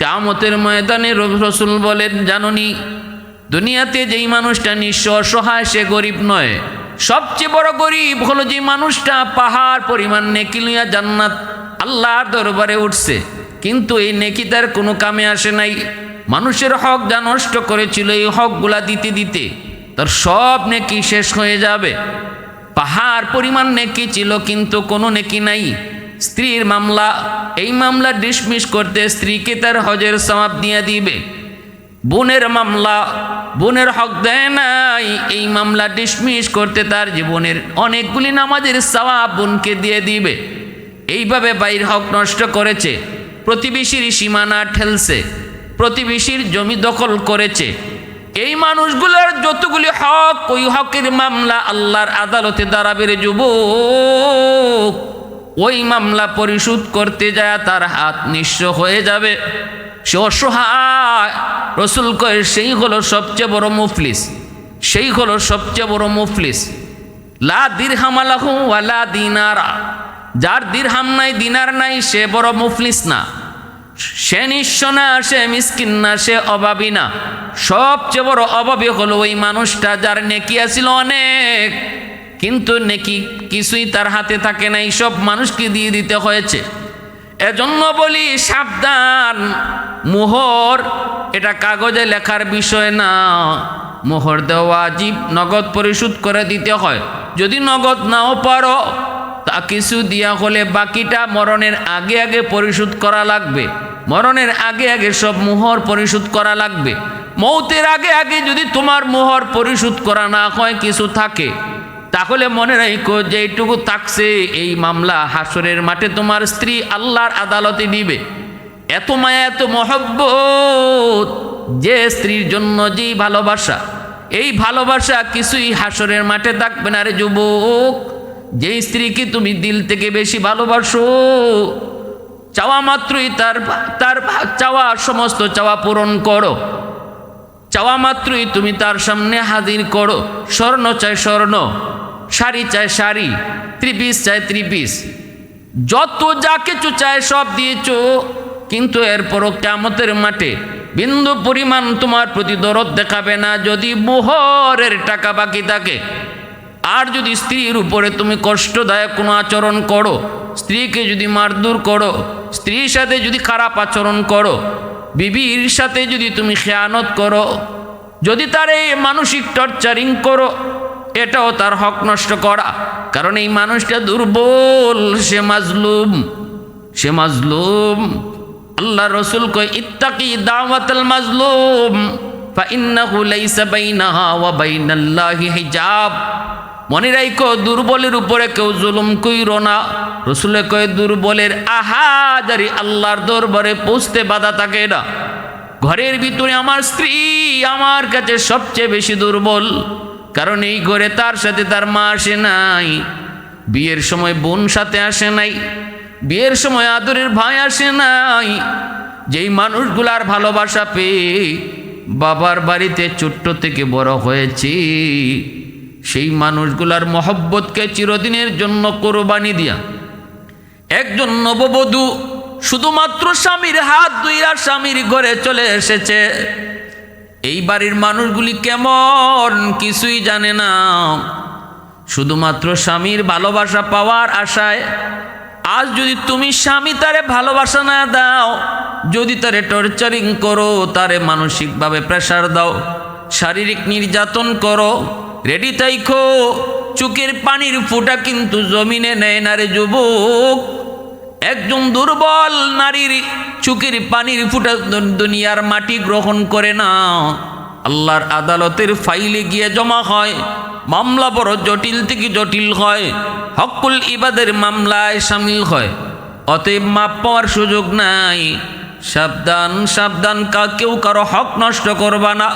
কিয়ামতের ময়দানে রাসূল বলেন, জাননি দুনিয়াতে যেই মানুষটা নিঃস্ব অসহায় সে গরিব নয়, সবচেয়ে বড় গরিব হলো যে মানুষটা পাহাড় পরিমাণ নেকি লইয়া জান্নাত আল্লাহর দরবারে উঠছে, কিন্তু এই নেকি তার কোনো কামে আসে নাই। মানুষের হক যা নষ্ট করেছিল, এই হকগুলা দিতে দিতে তার সব নেকি শেষ হয়ে যাবে। পাহাড় পরিমাণ নেকি ছিল কিন্তু কোনো নেকি নাই। স্ত্রীর মামলা, এই মামলা ডিসমিস করতে স্ত্রীকে তার হজের সওয়াব দিয়ে দিবে। বোনের মামলা, বোনের হক দেয় নাই, এই মামলা ডিসমিস করতে তার জীবনের অনেকগুলি নামাজের সওয়াব বোনকে দিয়ে দিবে। এইভাবে ভাইয়ের হক নষ্ট করেছে, প্রতিবেশীর সীমানা ঠেলছে, প্রতিবেশীর জমি দখল করেছে। এই মানুষগুলোর যতগুলি হক, ওই হকের মামলা আল্লাহর আদালতে দাঁড়াবে রে যুবক। ওই মামলা পরিশোধ করতে যায় তার হাত নিঃস্ব হয়ে যাবে, সে অসহায়। রাসূল কয় সেই হলো সবচেয়ে বড় মুফলিস, সেই হলো সবচেয়ে বড় মুফলিস। লা দিরহাম লাহু ওয়ালা দিনারা, যার দিরহাম নাই দিনার নাই সে বড় মুফলিস না, সে নিঃস্ব না, সে মিসকিন না, সে অভাবী না। সবচেয়ে বড় অভাবী হলো ওই মানুষটা যার নেকি আছিল অনেক, কিন্তু নেকি কিছুই তার হাতে থাকে নাই, সব মানুষকে দিয়ে দিতে হয়েছে। এজন্য বলি সাবধান, মোহর এটা কাগজে লেখার বিষয় না, মোহর দেওয়া ওয়াজিব, নগদ পরিশোধ করে দিতে হয়। যদি নগদ নাও পারো তা কিছু দিয়া হলে বাকিটা মরণের আগে আগে পরিশোধ করা লাগবে। মরণের আগে আগে সব মোহর পরিশোধ করা লাগবে। মৌতের আগে আগে যদি তোমার মোহর পরিশোধ করা না হয়, কিছু থাকে, তাহলে মনে রাখো যে এইটুকু থাকছে, এই মামলা হাসরের মাঠে তোমার স্ত্রী আল্লাহর আদালতে দিবে। এত মায়া, এত মহব্বত, যে স্ত্রীর জন্য যেই ভালোবাসা, এই ভালোবাসা কিছুই হাসরের মাঠে থাকবে না রে যুবক। যেই স্ত্রীকে তুমি দিল থেকে বেশি ভালোবাসো, চাওয়া মাত্রই তার চাওয়া, সমস্ত চাওয়া পূরণ করো, চাওয়া মাত্রই তুমি তার সামনে হাজির করো। স্বর্ণ চাই স্বর্ণ, শাড়ি চাই শাড়ি, ত্রিপিস চাই ত্রিপিস, যত যা কিছু চায় সব দিয়েছ, কিন্তু এরপরও কিয়ামতের মাঠে বিন্দু পরিমাণ তোমার প্রতি দরদ দেখাবে না যদি মোহরের টাকা বাকি থাকে। আর যদি স্ত্রীর উপরে তুমি কষ্টদায়ক কোনো আচরণ করো, স্ত্রীকে যদি মারধর করো, স্ত্রীর সাথে যদি খারাপ আচরণ করো, বিবির সাথে যদি তুমি খেয়ানত করো, যদি তার এই মানসিক টর্চারিং করো, এটাও তার হক নষ্ট করা। কারণ এই মানুষটা দুর্বল, সে মাজলুম, সে মাজলুম। আল্লাহ রসুল কয় ইত্তাকি দাওয়াতাল মাজলুম ফাইন্নাহু লাইসা বাইনাহা ওয়া বাইনাল্লাহি হিজাব। মনে রাখো, দুর্বলের উপরে কেউ জুলুম কইরো না। রসুলে কয় দুর্বলের আহাজারি আল্লাহর দরবারে পৌঁছতে বাধা থাকে না। ঘরের ভিতরে আমার স্ত্রী আমার কাছে সবচেয়ে বেশি দুর্বল, কারণ এই ঘরে তার সাথে তার মা আসে নাই, বিয়ের সময় বোন সাথে আসে নাই, বিয়ের সময় আদরের ভাই আসে নাই। যেই মানুষগুলার ভালোবাসা পেয়ে বাবার বাড়িতে ছোট্ট থেকে বড় হয়েছে, সেই মানুষগুলার মহব্বতকে চিরদিনের জন্য কোরবানি দিয়া একজন নববধূ শুধুমাত্র স্বামীর হাত ধুইয়া স্বামীর ঘরে চলে এসেছে। এই বাড়ির মানুষগুলি কেমন কিছুই জানে না, শুধুমাত্র স্বামীর ভালোবাসা পাওয়ার আশায়। আজ যদি তুমি স্বামী তারে ভালোবাসা না দাও, যদি তারে টর্চারিং করো, তারে মানসিকভাবে প্রেসার দাও, শারীরিক নির্যাতন করো, রেডি থাইকো, চোখের পানির ফোঁটা কিন্তু জমিনে নেয় না রে যুবক। একজন দুর্বল নারীর চোখের পানির ফোঁটা দুনিয়ার মাটি গ্রহণ করে না, আল্লাহর আদালতের ফাইলে গিয়ে জমা হয়। মামলা বড় জটিল থেকে জটিল হয়, হকুল ইবাদের মামলায় সামিল হয়। অতএব মাপ পাওয়ার সুযোগ নাই। সাবধান, সাবধান, কেউ কারো হক নষ্ট করবা না।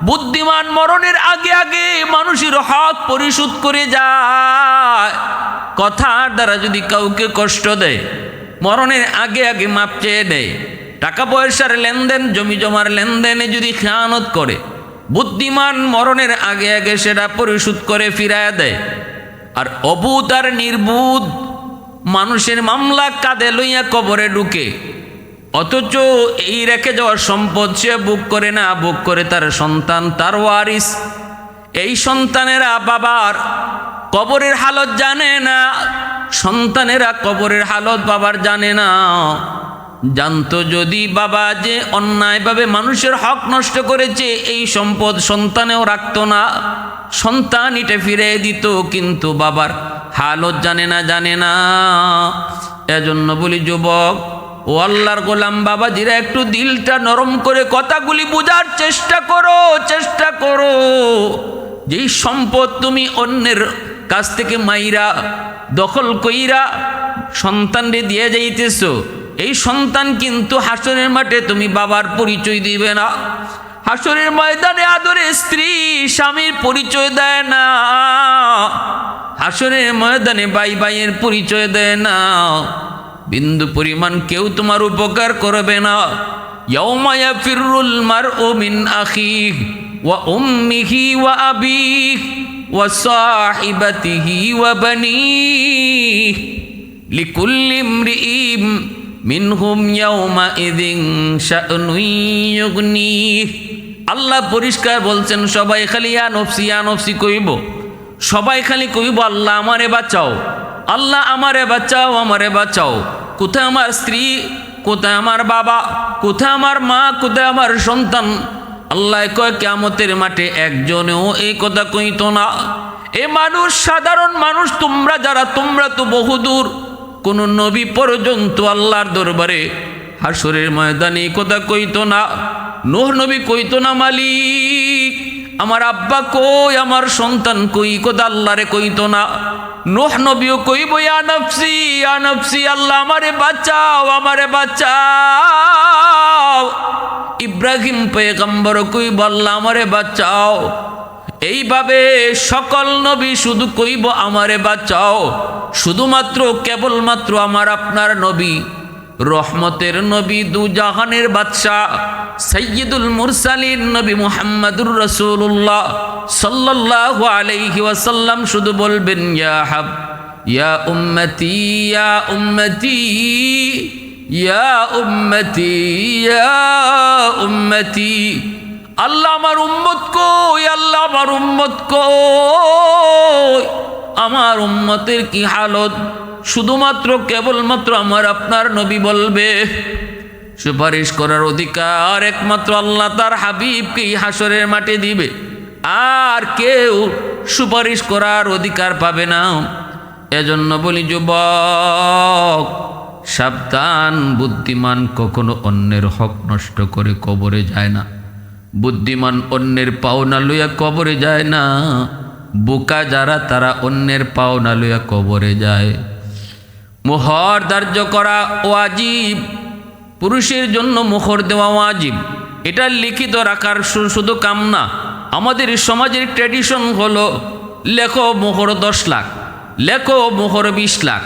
বুদ্ধিমান মরণের আগে আগে মানুষের হক পরিশোধ করে যায়। কথার দ্বারা যদি কাউকে কষ্ট দেয়, মরণের আগে আগে মাপ চেয়ে দেয়। টাকা পয়সার লেনদেন, জমি জমার লেনদেনে যদি খেয়ানত করে, বুদ্ধিমান মরণের আগে আগে সেটা পরিশোধ করে ফিরায় দেয়। আর অবুধ আর নির্বুধ মানুষের মামলা কাঁধে লইয়া কবরে ঢুকে, অথচ এই রেখে যাওয়ার সম্পদ সে বুক করে না, বুক করে তার সন্তান, তার ওয়ারিস। এই সন্তানেরা বাবার কবরের হালত জানে না, সন্তানেরা কবরের হালত বাবার জানে না। জানতো যদি বাবা যে অন্যায়ভাবে মানুষের হক নষ্ট করেছে, এই সম্পদ সন্তানেও রাখতো না, সন্তান এটা ফিরে দিত, কিন্তু বাবার হালত জানে না, জানে না। এজন্য বলি যুবক ও আল্লাহর গোলাম বাবাজিরা, একটু দিলটা নরম করে কথাগুলি বোঝার চেষ্টা করো, চেষ্টা করো। যেই সম্পদ তুমি অন্যের কাছ থেকে মাইরা দখল কইরা সন্তানরে দিয়ে যাইতেছো, এই সন্তান কিন্তু হাসরের মাঠে তুমি বাবার পরিচয় দিবে না। হাসরের ময়দানে আদরের স্ত্রী স্বামীর পরিচয় দেয় না, হাসরের ময়দানে ভাই ভাইয়ের পরিচয় দেয় না। বিন্দু পরিমাণ কেউ তোমার উপকার করবে না। ইয়াউমা ইয়াফিরুল মারউ মিন আখিহি ওয়া উম্মিহি ওয়া আবিহি ওয়া সাহিবাতিহি ওয়া বানিহি লিকুল্লি ইমরিইম মিনহুম ইয়াউমা ইযিন শা'নুন ইউগনিহি। আল্লাহ পরিষ্কার বলছেন, সবাই খালি ইয়া নফসি, ইয়া নফসি কইব, সবাই খালি কইব আল্লাহ আমারে বাঁচাও, আল্লাহ আমারে বাঁচাও, আমারে বাঁচাও। কোথায় আমার স্ত্রী, কোথায় আমার বাবা, কোথায় আমার মা, কোথায় আমার সন্তান? আল্লাহ কয় কিয়ামতের মাঠে একজনেও এই কথা কইতো না। এ মানুষ, সাধারণ মানুষ তোমরা যারা, তোমরা তো বহুদূর, কোন নবী পর্যন্ত আল্লাহর দরবারে হাসরের ময়দানে এই কথা কইতো না। নূহ নবী কইতো না মালিক আমার আব্বা কই, আমার সন্তান কই, কথা আল্লাহরে কইতো না। নূহ নবীও কইব ইয়া নফসি, ইয়া নফসি, আল্লাহ আমারে বাঁচাও, আমারে বাঁচাও। ইব্রাহিম পয়গম্বর কইব আল্লাহ আমারে বাঁচাও। এইভাবে সকল নবী শুধু কইব আমারে বাঁচাও। শুধুমাত্র কেবলমাত্র আমার আপনার নবী, রহমতের নবী, দু জাহানের বাদশাহ, সাইয়্যিদুল মুরসালিন নবী মুহাম্মদুর রাসূলুল্লাহ সাল্লাল্লাহু আলাইহি ওয়াসাল্লাম শুধু বলবেন ইয়া হাব ইয়া উম্মতি ইয়া উম্মতি ইয়া উম্মতি ইয়া উম্মতি। আল্লাহ আমার উম্মত কই, আল্লাহ আমার উম্মত কই। আমার উম্মতের কি হালত শুধুমাত্র কেবলমাত্র আমার আপনার নবী বলবে। সুপারিশ করার অধিকার একমাত্র আল্লাহ তার হাবিবকে হাসরের মাঠে দিবে, আর কেউ সুপারিশ করার অধিকার পাবে না। এজন্য বলি যুবক সাবধান, বুদ্ধিমান কখনো অন্যের হক নষ্ট করে কবরে যায় না, বুদ্ধিমান অন্যের পাওনা লইয়া কবরে যায় না, বোকা যারা তারা অন্যের পাওনা লইয়া কবরে যায়। মোহর ধার্য করা ওয়াজিব, পুরুষের জন্য মোহর দেওয়া ওয়াজিব। এটা লিখিত রাখার শুধু কাম না, আমাদের সমাজের ট্র্যাডিশন হলো লেখো মোহর 10 লাখ, লেখো মোহর 20 লাখ,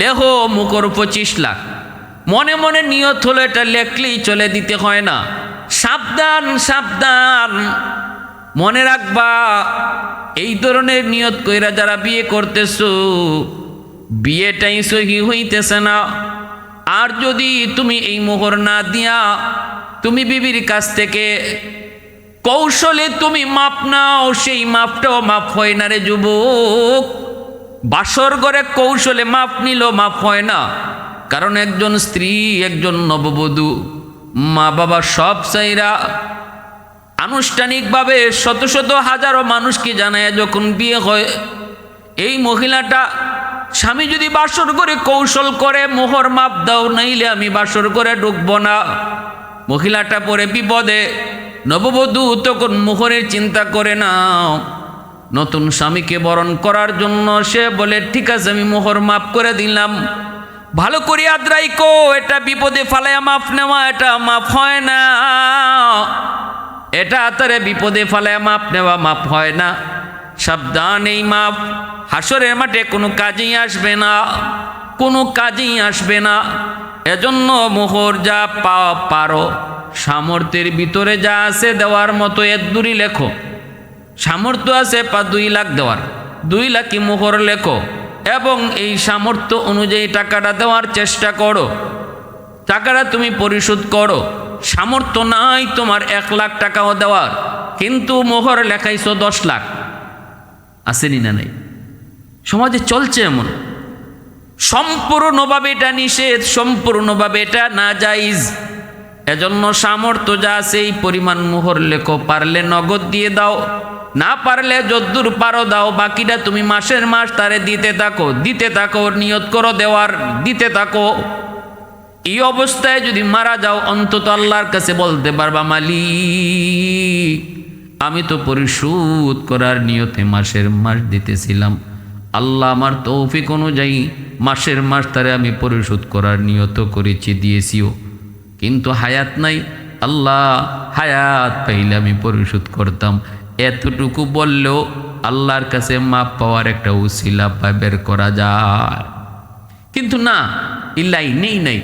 লেখো মোহর 25 লাখ। মনে মনে নিয়ত হলো এটা লেখলেই চলে, দিতে হয় না। সাবধান সাবধান, মনে রাখবা এই ধরনের নিয়ত কইরা যারা বিয়ে করতেছো বিয়েটাই সহি হইতেছে না। আর যদি তুমি এই মোহর না দিয়া তুমি বিবির কাছ থেকে কৌশলে তুমি মাপ নাও, সেই মাপটাও মাপ হয় না রে যুবক। বাসর ঘরে কৌশলে মাপ নিল মাপ হয় না, কারণ একজন স্ত্রী একজন নববধূ মা বাবা সব চাইরা আনুষ্ঠানিকভাবে শত শত হাজারো মানুষকে জানায় যখন বিয়ে হয়, এই মহিলাটা স্বামী যদি বাসর করে কৌশল করে মোহর মাপ দাও নাইলে আমি বাসর করে ঢুকবো না, মহিলাটা পরে বিপদে। নববধূ তখন মোহরের চিন্তা করে না, নতুন স্বামীকে বরণ করার জন্য সে বলে ঠিক আছে আমি মোহর মাপ করে দিলাম। ভালো করে আদ্রাই কো, এটা বিপদে ফালাইয়া মাপ নেওয়া এটা মাপ হয় না, এটা তারে বিপদে ফালাইয়া মাপ নেওয়া মাপ হয় না। সাবধান, এই মাপ হাসরের মাঠে কোনো কাজেই আসবে না, কোনো কাজেই আসবে না। এজন্য মোহর যা পারো সামর্থ্যের ভিতরে যা আছে দেওয়ার মতো এর দূরই লেখো। সামর্থ্য আছে 2 লাখ দেওয়ার, 2 লাখই মোহর লেখো এবং এই সামর্থ্য অনুযায়ী টাকাটা দেওয়ার চেষ্টা করো, টাকাটা তুমি পরিশোধ করো। সামর্থ্য নাই তোমার 1 লাখ টাকাও দেওয়ার, কিন্তু মোহর লেখাইছো 10 লাখ, আসেনি না নাই? সমাজে চলছে এমন। সম্পূর্ণভাবে এটা নিষেধ, সম্পূর্ণভাবে এটা না জায়েজ। এজন্য সামর্থ্য যা আছে এই পরিমাণ মোহর লেখো, পারলে নগদ দিয়ে দাও, না পারলে যদ্দূর পারো দাও, বাকিটা তুমি মাসের মাস তারে দিতে থাকো, দিতে থাকো, নিয়ত করো দেওয়ার, দিতে থাকো। এই অবস্থায় যদি মারা যাও অন্তত আল্লাহর কাছে বলতে পারবা মালিক আমি তো পরিশোধ করার নিয়তে মাসের মাস দিতেছিলাম, আল্লাহ আমার তৌফিক অনুযায়ী মাসের মাস তারে আমি পরিশোধ করার নিয়ত করেছি, দিয়েছিও, কিন্তু হায়াত নাই, আল্লাহ হায়াত পাইলে আমি পরিশোধ করতাম। এতটুকু বললেও আল্লাহর কাছে মাপ পাওয়ার একটা উসিলা বের করা যায়। কিন্তু না, ইল্লাই নেই নাই,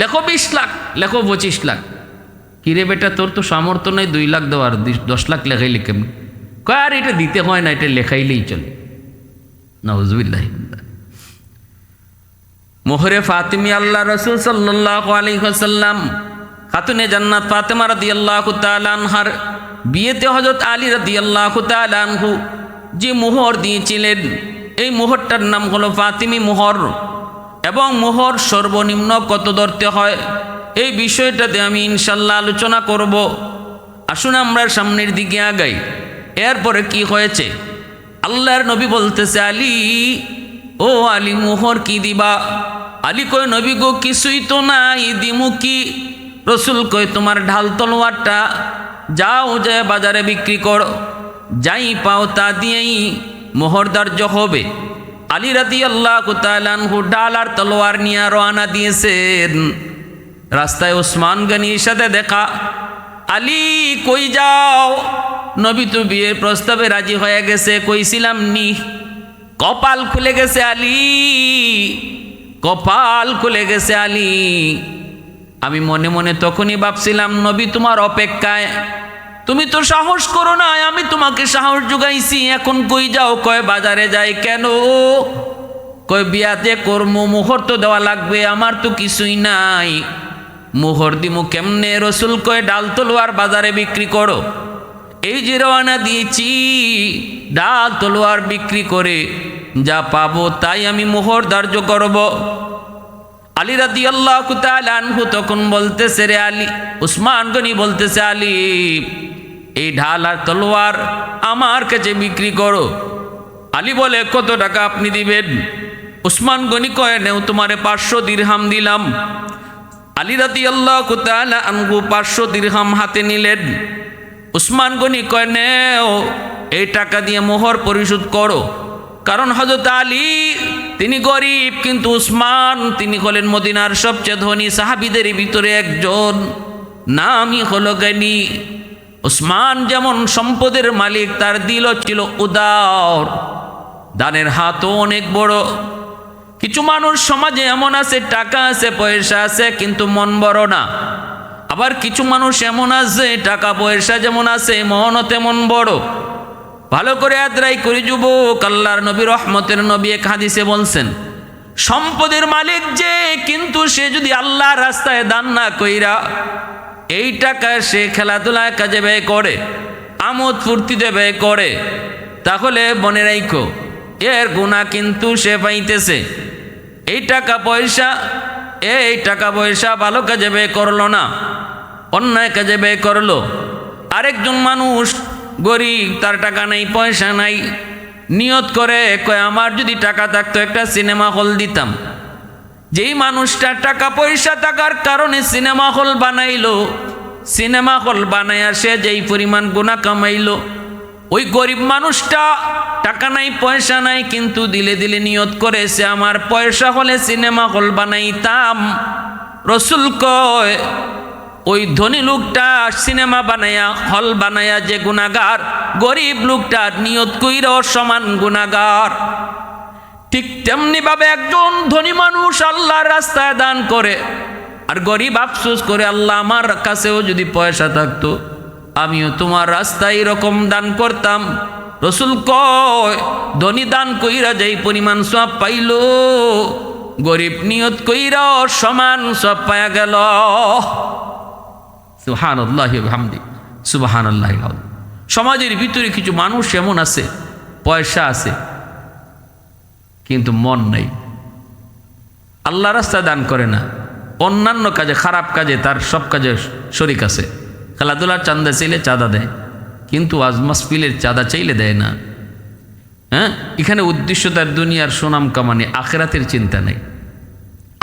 লেখো 20 লাখ, লেখো 25 লাখ। কিরে বেটা তোর তো সামর্থ্য নেই 2 লাখ দেওয়ার, 10 লাখ লেখাইলে কেমন? কয় আর এটা দিতে হয় না, এটা লেখাইলেই চলে। নাউজুবিল্লাহ। মোহরে ফাতিমি আল্লাহ রাসূল সাল্লাল্লাহু আলাইহি ওয়াসাল্লাম খাতুনে জান্নাত ফাতেমা রাদিয়াল্লাহু তাআলা আনহার বিয়েতে হযরত আলী রাদিয়াল্লাহু তাআলা আনহু যে মোহর দিয়েছিলেন, এই মোহরটার নাম হলো ফাতিমি মোহর। এবং মোহর সর্বনিম্ন কত ধরতে হয় এই বিষয়টাতে আমি ইনশাল্লাহ আলোচনা করব। আসুন আমরা সামনের দিকে আগাই। এরপরে কি হয়েছে, আল্লাহর নবী বলতেছে আলী, ও আলী মোহর কি দিবা? আলী কয় নবী গো কিছুই তো নাই, দিমু কি? রসুল কয় তোমার ঢাল তলোয়ারটা যাও, যে বাজারে বিক্রি করো, যাই পাও তা দিয়েই মোহর ধার্য হবে। আলী রাদিয়াল্লাহু তাআলা আনহু ঢাল আর তলোয়ার নিয়ে রওনা দিয়েছেন। রাস্তায় ওসমান গনির সাথে দেখা। আলী কই যাও? নবী তো বিয়ের প্রস্তাবে রাজি হয়ে গেছে, কইছিলাম নি। কপাল খুলে গেছে আলী, কপাল খুলে গেছে আলী। আমি মনে মনে তখনই ভাবছিলাম নবী তোমার অপেক্ষায়, তুমি তো সাহস করো না, আমি তোমাকে সাহস জোগাইছি, এখন কই যাও? কয় বাজারে যাই। কেন? কই বিয়াতে করমু, মোহর তো দেওয়া লাগবে, আমার তো কিছুই নাই, মোহর দিমু কেমনে? রসুল কয় ডাল তলোয়ার বাজারে বিক্রি করো। এই যে রওনা দিয়েছি, ডাল তলোয়ার বিক্রি করে যা পাবো তাই আমি মোহর ধার্য করব। আলী রাদিয়াল্লাহু তাআলা আনহু তখন বলতেছে, রে আলী, উসমান গনি বলতেছে, আলী এই ঢাল আর তলোয়ার আমার কাছে বিক্রি করো। আলী বলে, কত টাকা আপনি দিবেন? উসমান গনি কয়, নেও তোমারে 500 দিরহাম দিলাম। আলী রাদিয়াল্লাহু তাআলা আনহু 500 দিরহাম হাতে নিলেন। উসমান গনি কয়, নেও এই টাকা দিয়ে মোহর পরিশোধ করো। কারণ হযরত আলী তিনি গরিব, কিন্তু উসমান তিনি হলেন মদিনার সবচেয়ে ধনী সাহাবীদের ভিতরে একজন, নামই হলো জ্ঞানী। উসমান যেমন সম্পদের মালিক, তার দিলও ছিল উদার, দানের হাতও অনেক বড়। কিছু মানুষ সমাজে এমন আছে, টাকা আছে পয়সা আছে কিন্তু মন বড় না। আবার কিছু মানুষ এমন আছে, টাকা পয়সা যেমন আছে মনও তেমন বড়। ভালো করে আদ্রাই করি যুবক, আল্লাহর নবী রহমতের নবী এক হাদিসে বলছেন, সম্পদের মালিক যে, কিন্তু সে যদি আল্লাহর রাস্তায় দান না কইরা এই টাকা সে খেলাধুলায় কাজে ব্যয় করে, আমোদ ফুর্তিতে ব্যয় করে, তাহলে মনে রাখো এর গুনাহ কিন্তু সে পাইতেছে। এই টাকা পয়সা ভালো কাজে ব্যয় করলো না, অন্যায় কাজে ব্যয় করলো। আরেকজন মানুষ গরিব, তার টাকা নাই পয়সা নাই, নিয়ত করে কয় আমার যদি টাকা থাকতো একটা সিনেমা হল দিতাম। যেই মানুষটা টাকা পয়সা থাকার কারণে সিনেমা হল বানাইলো, সিনেমা হল বানাইয়া সে যেই পরিমাণ গুনাহ কামাইলো, ওই গরিব মানুষটা টাকা নাই পয়সা নাই, কিন্তু দিলে দিলে নিয়ত করে সে আমার পয়সা হলে সিনেমা হল বানাইতাম। রসুল কয় ওই ধনী লোকটা সিনেমা বানায়া হল বানায়া যে গুনাহগার, গরিব লোকটা নিয়ত কইরাও সমান গুনাহগার। ঠিক তেমনি ভাবে একজন ধনী মানুষ আল্লাহর রাস্তায় দান করে, আর গরিব আফসোস করে, আল্লাহ আমার কাছেও যদি পয়সা থাকতো আমিও তোমার রাস্তায় এরকম দান করতাম। রসুল কয় ধনী দান কইরা যেই পরিমাণ সওয়াব পাইল, গরিব নিয়ত কইরাও সমান সওয়াব পায়া গেল। সুবহানাল্লাহি ওয়া বিহামদি, সুবহানাল্লাহিল আযীম। সমাজের ভিতরে কিছু মানুষ এমন আছে, পয়সা আছে কিন্তু মন নাই, আল্লাহ রাস্তায় দান করে না, অন্যান্য কাজে খারাপ কাজে তার সব কাজে শরিক আছে। খেলাধুলার চাঁদা চাইলে চাঁদা দেয়, কিন্তু আজ মাহফিলের চাঁদা চাইলে দেয় না। হ্যাঁ, এখানে উদ্দেশ্য তার দুনিয়ার সুনাম কামানে, আখিরাতের চিন্তা নেই।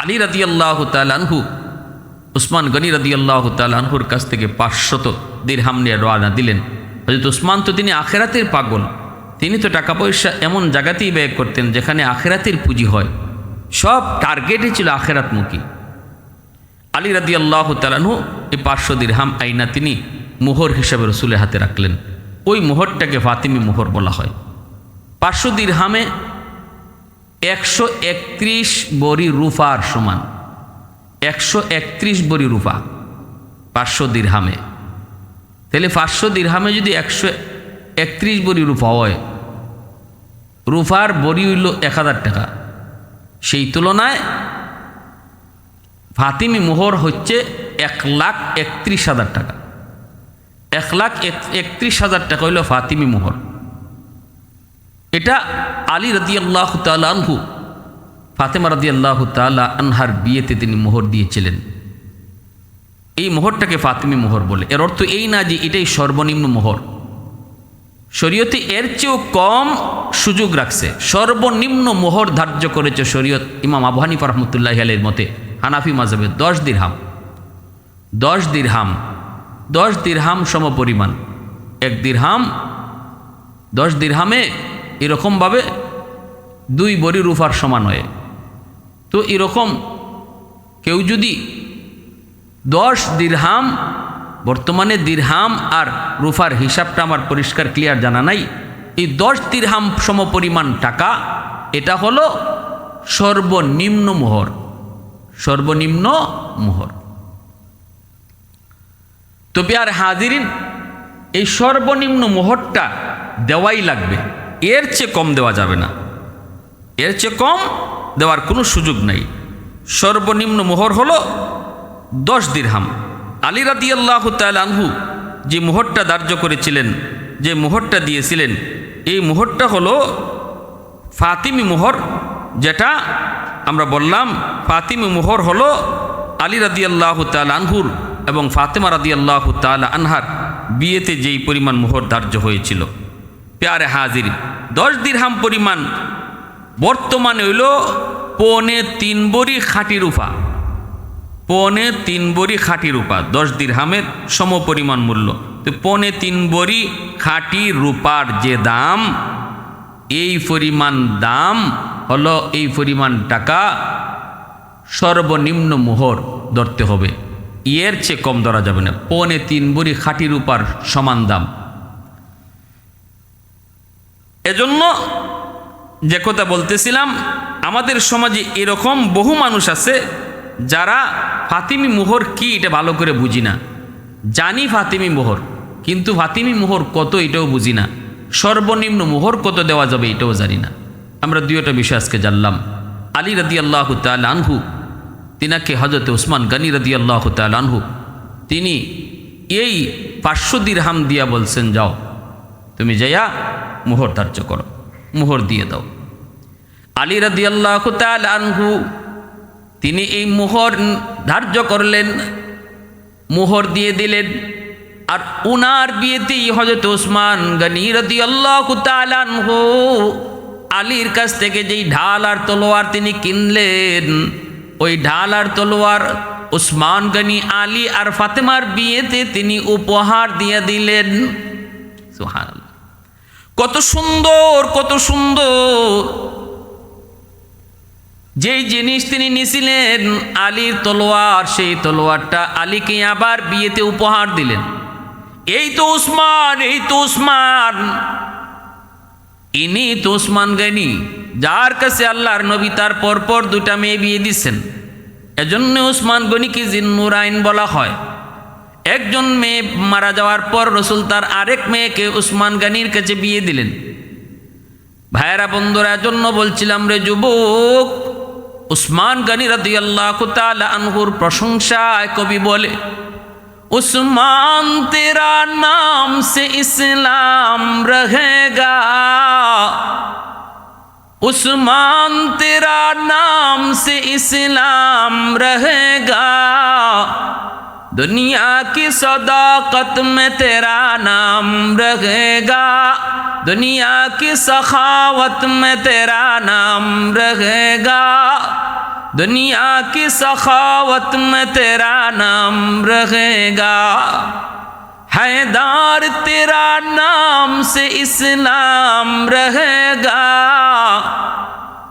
আলী রাদিয়াল্লাহু তাআলা আনহু উসমান গনি রাদিয়াল্লাহু তাআলা আনহুর কাছ থেকে 500 দিরহাম নিয়ে রওনা দিলেন। হযরত উসমান তো তিনি আখিরাতের পাগল, তিনি তো টাকা পয়সা এমন জায়গাতেই ব্যয় করতেন যেখানে আখিরাতের পুঁজি হয়, সব টার্গেটই ছিল আখিরাতমুখী। আলী রাদিয়াল্লাহু তাআলা আনহু এই 500 দিরহাম আইনা তিনি মোহর হিসাবে রসুলের হাতে রাখলেন। ওই মোহরটাকে ফাতিমি মোহর বলা হয়। 500 দিরহামে 131 বড়ি রূপার সমান, 131 বড়ি রূপা 500 দিরহামে। তাহলে 500 দিরহামে যদি 131 বড়ি রূপা হয়, রূপার বড়ি হইল 1000 টাকা। সেই তুলনায় ফাতিমি মোহর হচ্ছে 1,31,000 টাকা। 1,31,000 টাকা হইল ফাতিমি মোহর। এটা আলী রাদিয়াল্লাহু তাআলা আনহু ফাতেমা রাদিয়াল্লাহু তাআলা আনহার বিয়েতে তিনি মোহর দিয়েছিলেন। এই মোহরটাকে ফাতিমি মোহর বলে। এর অর্থ এই না যে এটাই সর্বনিম্ন মোহর, শরীয়তে এর চেয়েও কম সুযোগ রাখছে। সর্বনিম্ন মোহর ধার্য করেছে শরীয়ত ইমাম আবু হানিফা রাহমাতুল্লাহি আলাইহির মতে, হানাফি মাযহাবে 10 দিরহাম। 10 দিরহাম 10 দিরহাম সমপরিমাণ। 1 দিরহাম 10 দিরহামে এরকমভাবে 2 বড়ি রূপার সমান হয়। তো এরকম কেউ যদি 10 দিরহাম, বর্তমানে দিরহাম আর রূপার হিসাবটা আমার পরিষ্কার ক্লিয়ার জানা নাই, এই 10 দিরহাম সমপরিমাণ টাকা, এটা হলো সর্বনিম্ন মোহর। সর্বনিম্ন মোহর। তো প্রিয় হাজিরিন, এই সর্বনিম্ন মোহরটা দেওয়াই লাগবে, এর চেয়ে কম দেওয়া যাবে না। এর চেয়ে কম দেওয়ার কোনো সুযোগ নাই। সর্বনিম্ন মোহর হলো 10 দিরহাম। আলী রাদিয়াল্লাহু তাআলা আনহু যে মোহরটা ধার্য করেছিলেন, যে মোহরটা দিয়েছিলেন, এই মোহরটা হলো ফাতিমি মোহর। যেটা আমরা বললাম ফাতিমি মোহর হলো আলী রাদিয়াল্লাহু তাআলা আনহুর এবং ফাতেমা রাদিয়াল্লাহু তাআলা আনহার বিয়েতে যেই পরিমাণ মোহর ধার্য হয়েছিল। প্যারে হাজির, 10 দিরহাম পরিমাণ বর্তমানে হইল 3.25 ভরি খাঁটি রূপা। 3.25 ভরি খাঁটি রূপা 10 দিরহামের সমপরিমাণ মূল্য। তো 3.25 ভরি খাঁটি রূপার যে দাম, এই পরিমাণ দাম হলো, এই পরিমাণ টাকা সর্বনিম্ন মোহর ধরতে হবে, এর চেয়ে কম ধরা যাবে না। 3.25 ভরি খাঁটি রূপার সমান দাম। এজন্য যে কথা বলতেছিলাম, আমাদের সমাজে এরকম বহু মানুষ আছে যারা ফাতিমি মোহর কি এটা ভালো করে বুঝি না। জানি ফাতিমি মোহর, কিন্তু ফাতিমি মোহর কত এটাও বুঝি না। সর্বনিম্ন মোহর কত দেওয়া যাবে এটাও জানি না। আমরা দুইটা বিষয় আজকে জানলাম। আলী রাদিয়াল্লাহু তাআলা আনহু, তিনাকে হযরত উসমান গনি রাদিয়াল্লাহু তাআলা আনহু তিনি এই 500 দিরহাম দিয়া বলছেন, যাও তুমি যাইয়া মোহর ধার্য করো, মোহর দিয়ে দাও। আলী রাদিয়াল্লাহু তাআলা আনহু তিনি এই মোহর ধার্য করলেন, মোহর দিয়ে দিলেন। আর উনার বিয়েতেই হযরত উসমান গনি রাদিয়াল্লাহু তাআলা আনহু আলীর কাছ থেকে যেই ঢাল আর তলোয়ার তিনি কিনলেন, ওই ঢাল আর তলোয়ার উসমান গনি আলী আর ফাতেমার বিয়েতে তিনি উপহার দিয়ে দিলেন। সুবহানাল্লাহ, কত সুন্দর, কত সুন্দর। যেই জিনিস তিনি নিয়েছিলেন আলীর তলোয়ার, সেই তলোয়ারটা আলীকে আবার বিয়েতে উপহার দিলেন। এই তো উসমান, এই তো উসমান, ইনি তো উসমান গনি, যার কাছে আল্লাহর নবী তার পরপর 2টা মেয়ে বিয়ে দিচ্ছেন। এজন্য উসমান গনিকে জিন্নুরাইন বলা হয়। একজন মেয়ে মারা যাওয়ার পর রসুল তার আরেক মেয়েকে উসমান গনির কাছে বিয়ে দিলেন। ভাইয়েরা বন্ধুরা, জন্য বলছিলাম রে যুবক, উসমান গনি রাদিয়াল্লাহু তাআলা আনহুর প্রশংসায় কবি বলে, उस्मान तेरा नाम से इस्लाम रहेगा, उस्मान तेरा नाम से इस्लाम रहेगा, दुनिया की सदाकत में तेरा नाम रहेगा, दुनिया की सखावत में तेरा नाम रहेगा, दुनिया की सखावत में तेरा नाम रहेगा, हैदार तेरा नाम से इस्लाम रहेगा,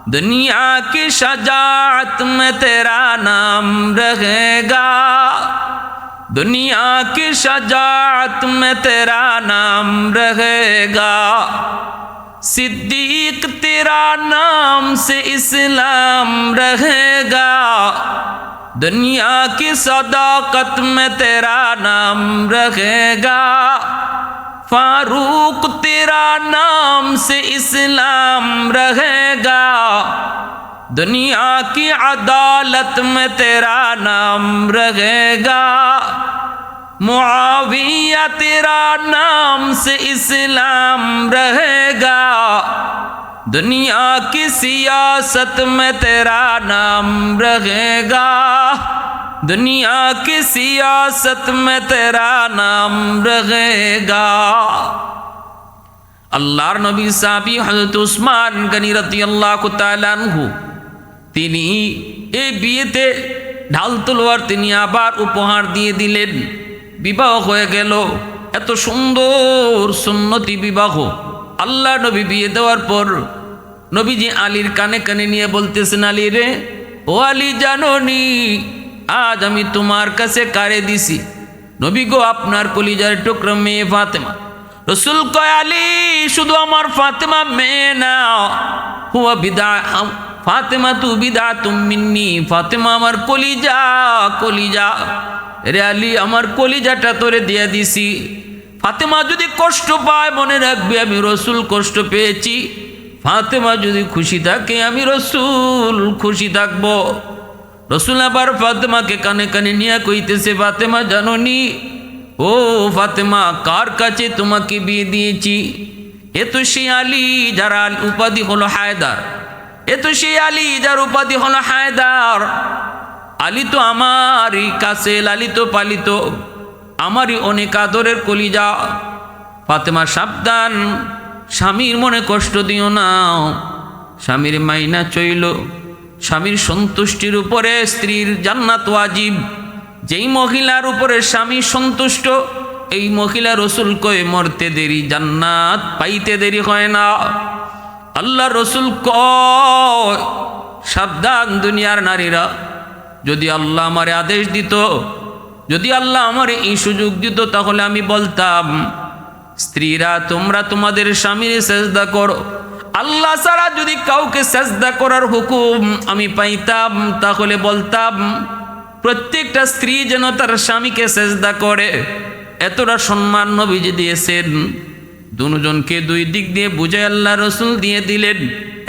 दुनिया की शजाअत में तेरा नाम रहेगा, दुनिया की शजाअत में तेरा नाम रहेगा, सिद्दीक तेरा नाम से इस्लाम रहेगा, दुनिया की सदाकत में तेरा नाम रहेगा, फारूक तेरा नाम से इस्लाम रहेगा, दुनिया की अदालत में तेरा नाम रहेगा, मुआविया तेरा नाम से इस्लाम रहेगा, दुनिया की सियासत में तेरा नाम रहेगा, दुनिया की सियासत में तेरा नाम रहेगा। আল্লাহর নবী সাহাবী হযরত উসমান গনি রাদিয়াল্লাহু তাআলা আনহু তিনি এই বিয়েতে ঢাল তলোয়ার তিনি আবার উপহার দিয়ে দিলেন। বিবাহ হয়ে গেল, এত সুন্দর সুন্নতি বিবাহ। আল্লাহ নবী বিয়ে দেওয়ার পর নবীজি আলীর কানে কানে নিয়ে বলতেছেন, আলী রে, ও আলী, জানো নি আজ আমি তোমার কাছে কারে দিছি? নবী গো, আপনার কলিজার টুকরা মেয়ে ফাতেমা। রসুল কয়, আলী, শুধু আমার ফাতেমা মেয়ে না, হুয়া বিদা, ফাতেমা তু বিদা তুম মিন্নি, ফাতেমা আমার কলিজা, কলিজা রে আলী, আমার কলিজাটা তোরে দিয়ে দিছি। ফাতেমা যদি কষ্ট পায় মনে রাখবি আমি রসুল কষ্ট পেয়েছি। ফাতেমা যদি খুশি থাকে আমি রসুল খুশি থাকব। রসুল আবার ফাতেমাকে কানে কানে নিয়ে কইতেছে, ফাতেমা জানোনি, ও ফাতেমা, কার কাছে তোমাকে বিয়ে দিয়েছি? এ তো সেই আলী যার উপাধি হলো হায়দার, এ তো সেই আলী যার উপাধি হলো হায়দার। আলী তো আমারই কাছে লালিত পালিত, আমারই অনেক আদরের কলিজা। ফাতেমা সাবধান, স্বামীর মনে কষ্ট দিও না। স্বামীর মাইনা চইল, স্বামীর সন্তুষ্টির উপরে স্ত্রীর জান্নাত ওয়াজিব। যেই মহিলার উপরে স্বামী সন্তুষ্ট, এই মহিলা রসুল কয় মরতে দেরি, জান্নাত পাইতে দেরি হয় না। আল্লাহ রসুল কয় সাবধান দুনিয়ার নারীরা, যদি আল্লাহ আমারে আদেশ দিত, যদি আল্লাহ আমারে এই সুযোগ দিত, তাহলে আমি বলতাম স্ত্রীরা তোমরা তোমাদের স্বামীর সেজদা করো। আল্লাহ ছাড়া যদি কাউকে সেজদা করার হুকুম আমি পাইতাম, তাহলে বলতাম প্রত্যেকটা স্ত্রী যেন তার স্বামীকে সেজদা করে। এতটা সম্মান নবীজি দিয়েছেন, দুজনকে দুই দিক দিয়ে বুঝে আল্লাহ রসুল দিয়ে দিলেন।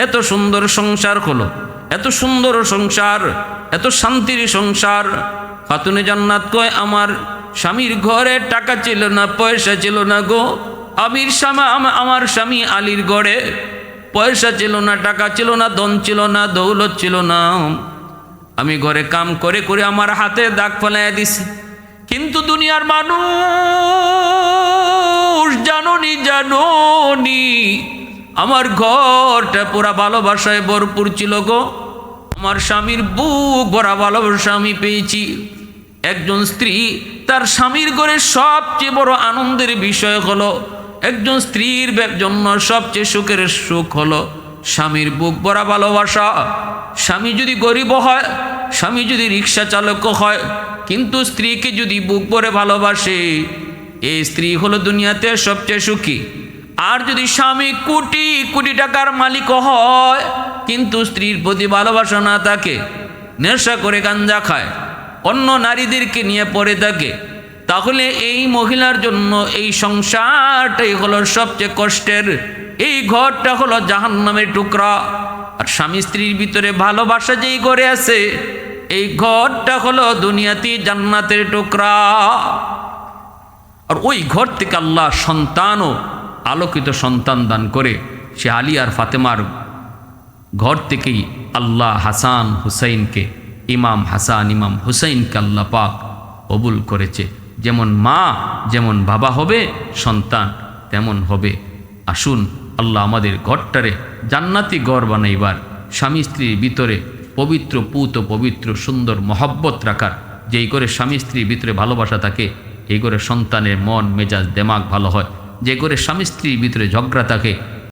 এত সুন্দর সংসার হলো, এত সুন্দর সংসার, এত শান্তির সংসার। খাতুনে জান্নাত কয় আমার স্বামীর ঘরে টাকা ছিল না, পয়সা ছিল না গো। আমার স্বামী আলীর ঘরে পয়সা ছিল না, টাকা ছিল না, ধন ছিল না, দৌলত ছিল না। আমি ঘরে কাম করে করে আমার হাতে দাগ ফেলাই দিছি। কিন্তু দুনিয়ার মানুষ জানোনি জানোনি, আমার ঘরটা পুরা ভালোবাসায় ভরপুর ছিল গো। আমার স্বামীর বুক ভরা ভালোবাসা আমি পেয়েছি। একজন স্ত্রী তার স্বামীর ঘরে সবচেয়ে বড় আনন্দের বিষয় হলো, একজন স্ত্রীর জন্য সবচেয়ে সুখের সুখ হলো স্বামীর বুক ভরা ভালোবাসা। স্বামী যদি গরিব হয়, স্বামী যদি রিক্সা চালক হয়, কিন্তু স্ত্রীকে যদি বুক ভরে ভালোবাসে, এই স্ত্রী হলো দুনিয়াতে সবচেয়ে সুখী। আর যদি স্বামী কোটি কোটি টাকার মালিক হয়, কিন্তু স্ত্রীর প্রতি ভালোবাসা না থাকে, নেশা করে গাঞ্জা খায়, অন্য নারীদেরকে নিয়ে পড়ে থাকে, তাহলে এই মহিলার জন্য এই সংসারটাই হলো সবচেয়ে কষ্টের। এই ঘরটা হলো জাহান্নামের টুকরা। আর স্বামী স্ত্রীর ভিতরে ভালোবাসা যেই ঘরে আছে, এই ঘরটা হলো দুনিয়াতে জান্নাতের টুকরা। আর ওই ঘর থেকে আল্লাহ সন্তানও আলোকিত সন্তান দান করে। সে আলী আর ফাতেমার ঘর থেকেই আল্লাহ হাসান হুসাইনকে, ইমাম হাসান ইমাম হুসাইনকে আল্লাহ পাক কবুল করেছে। যেমন মা যেমন বাবা হবে, সন্তান তেমন হবে। আসুন আল্লাহ আমাদের ঘরটারে জান্নাতি ঘর বানাইবার, স্বামী স্ত্রীর ভিতরে পবিত্র পুত পবিত্র সুন্দর মহব্বত রাখার। যেই করে স্বামী স্ত্রীর ভিতরে ভালোবাসা থাকে, এই করে সন্তানের মন মেজাজ দেমাগ ভালো হয়। যে করে স্বামী স্ত্রীর ভিতরে ঝগড়া থাকে,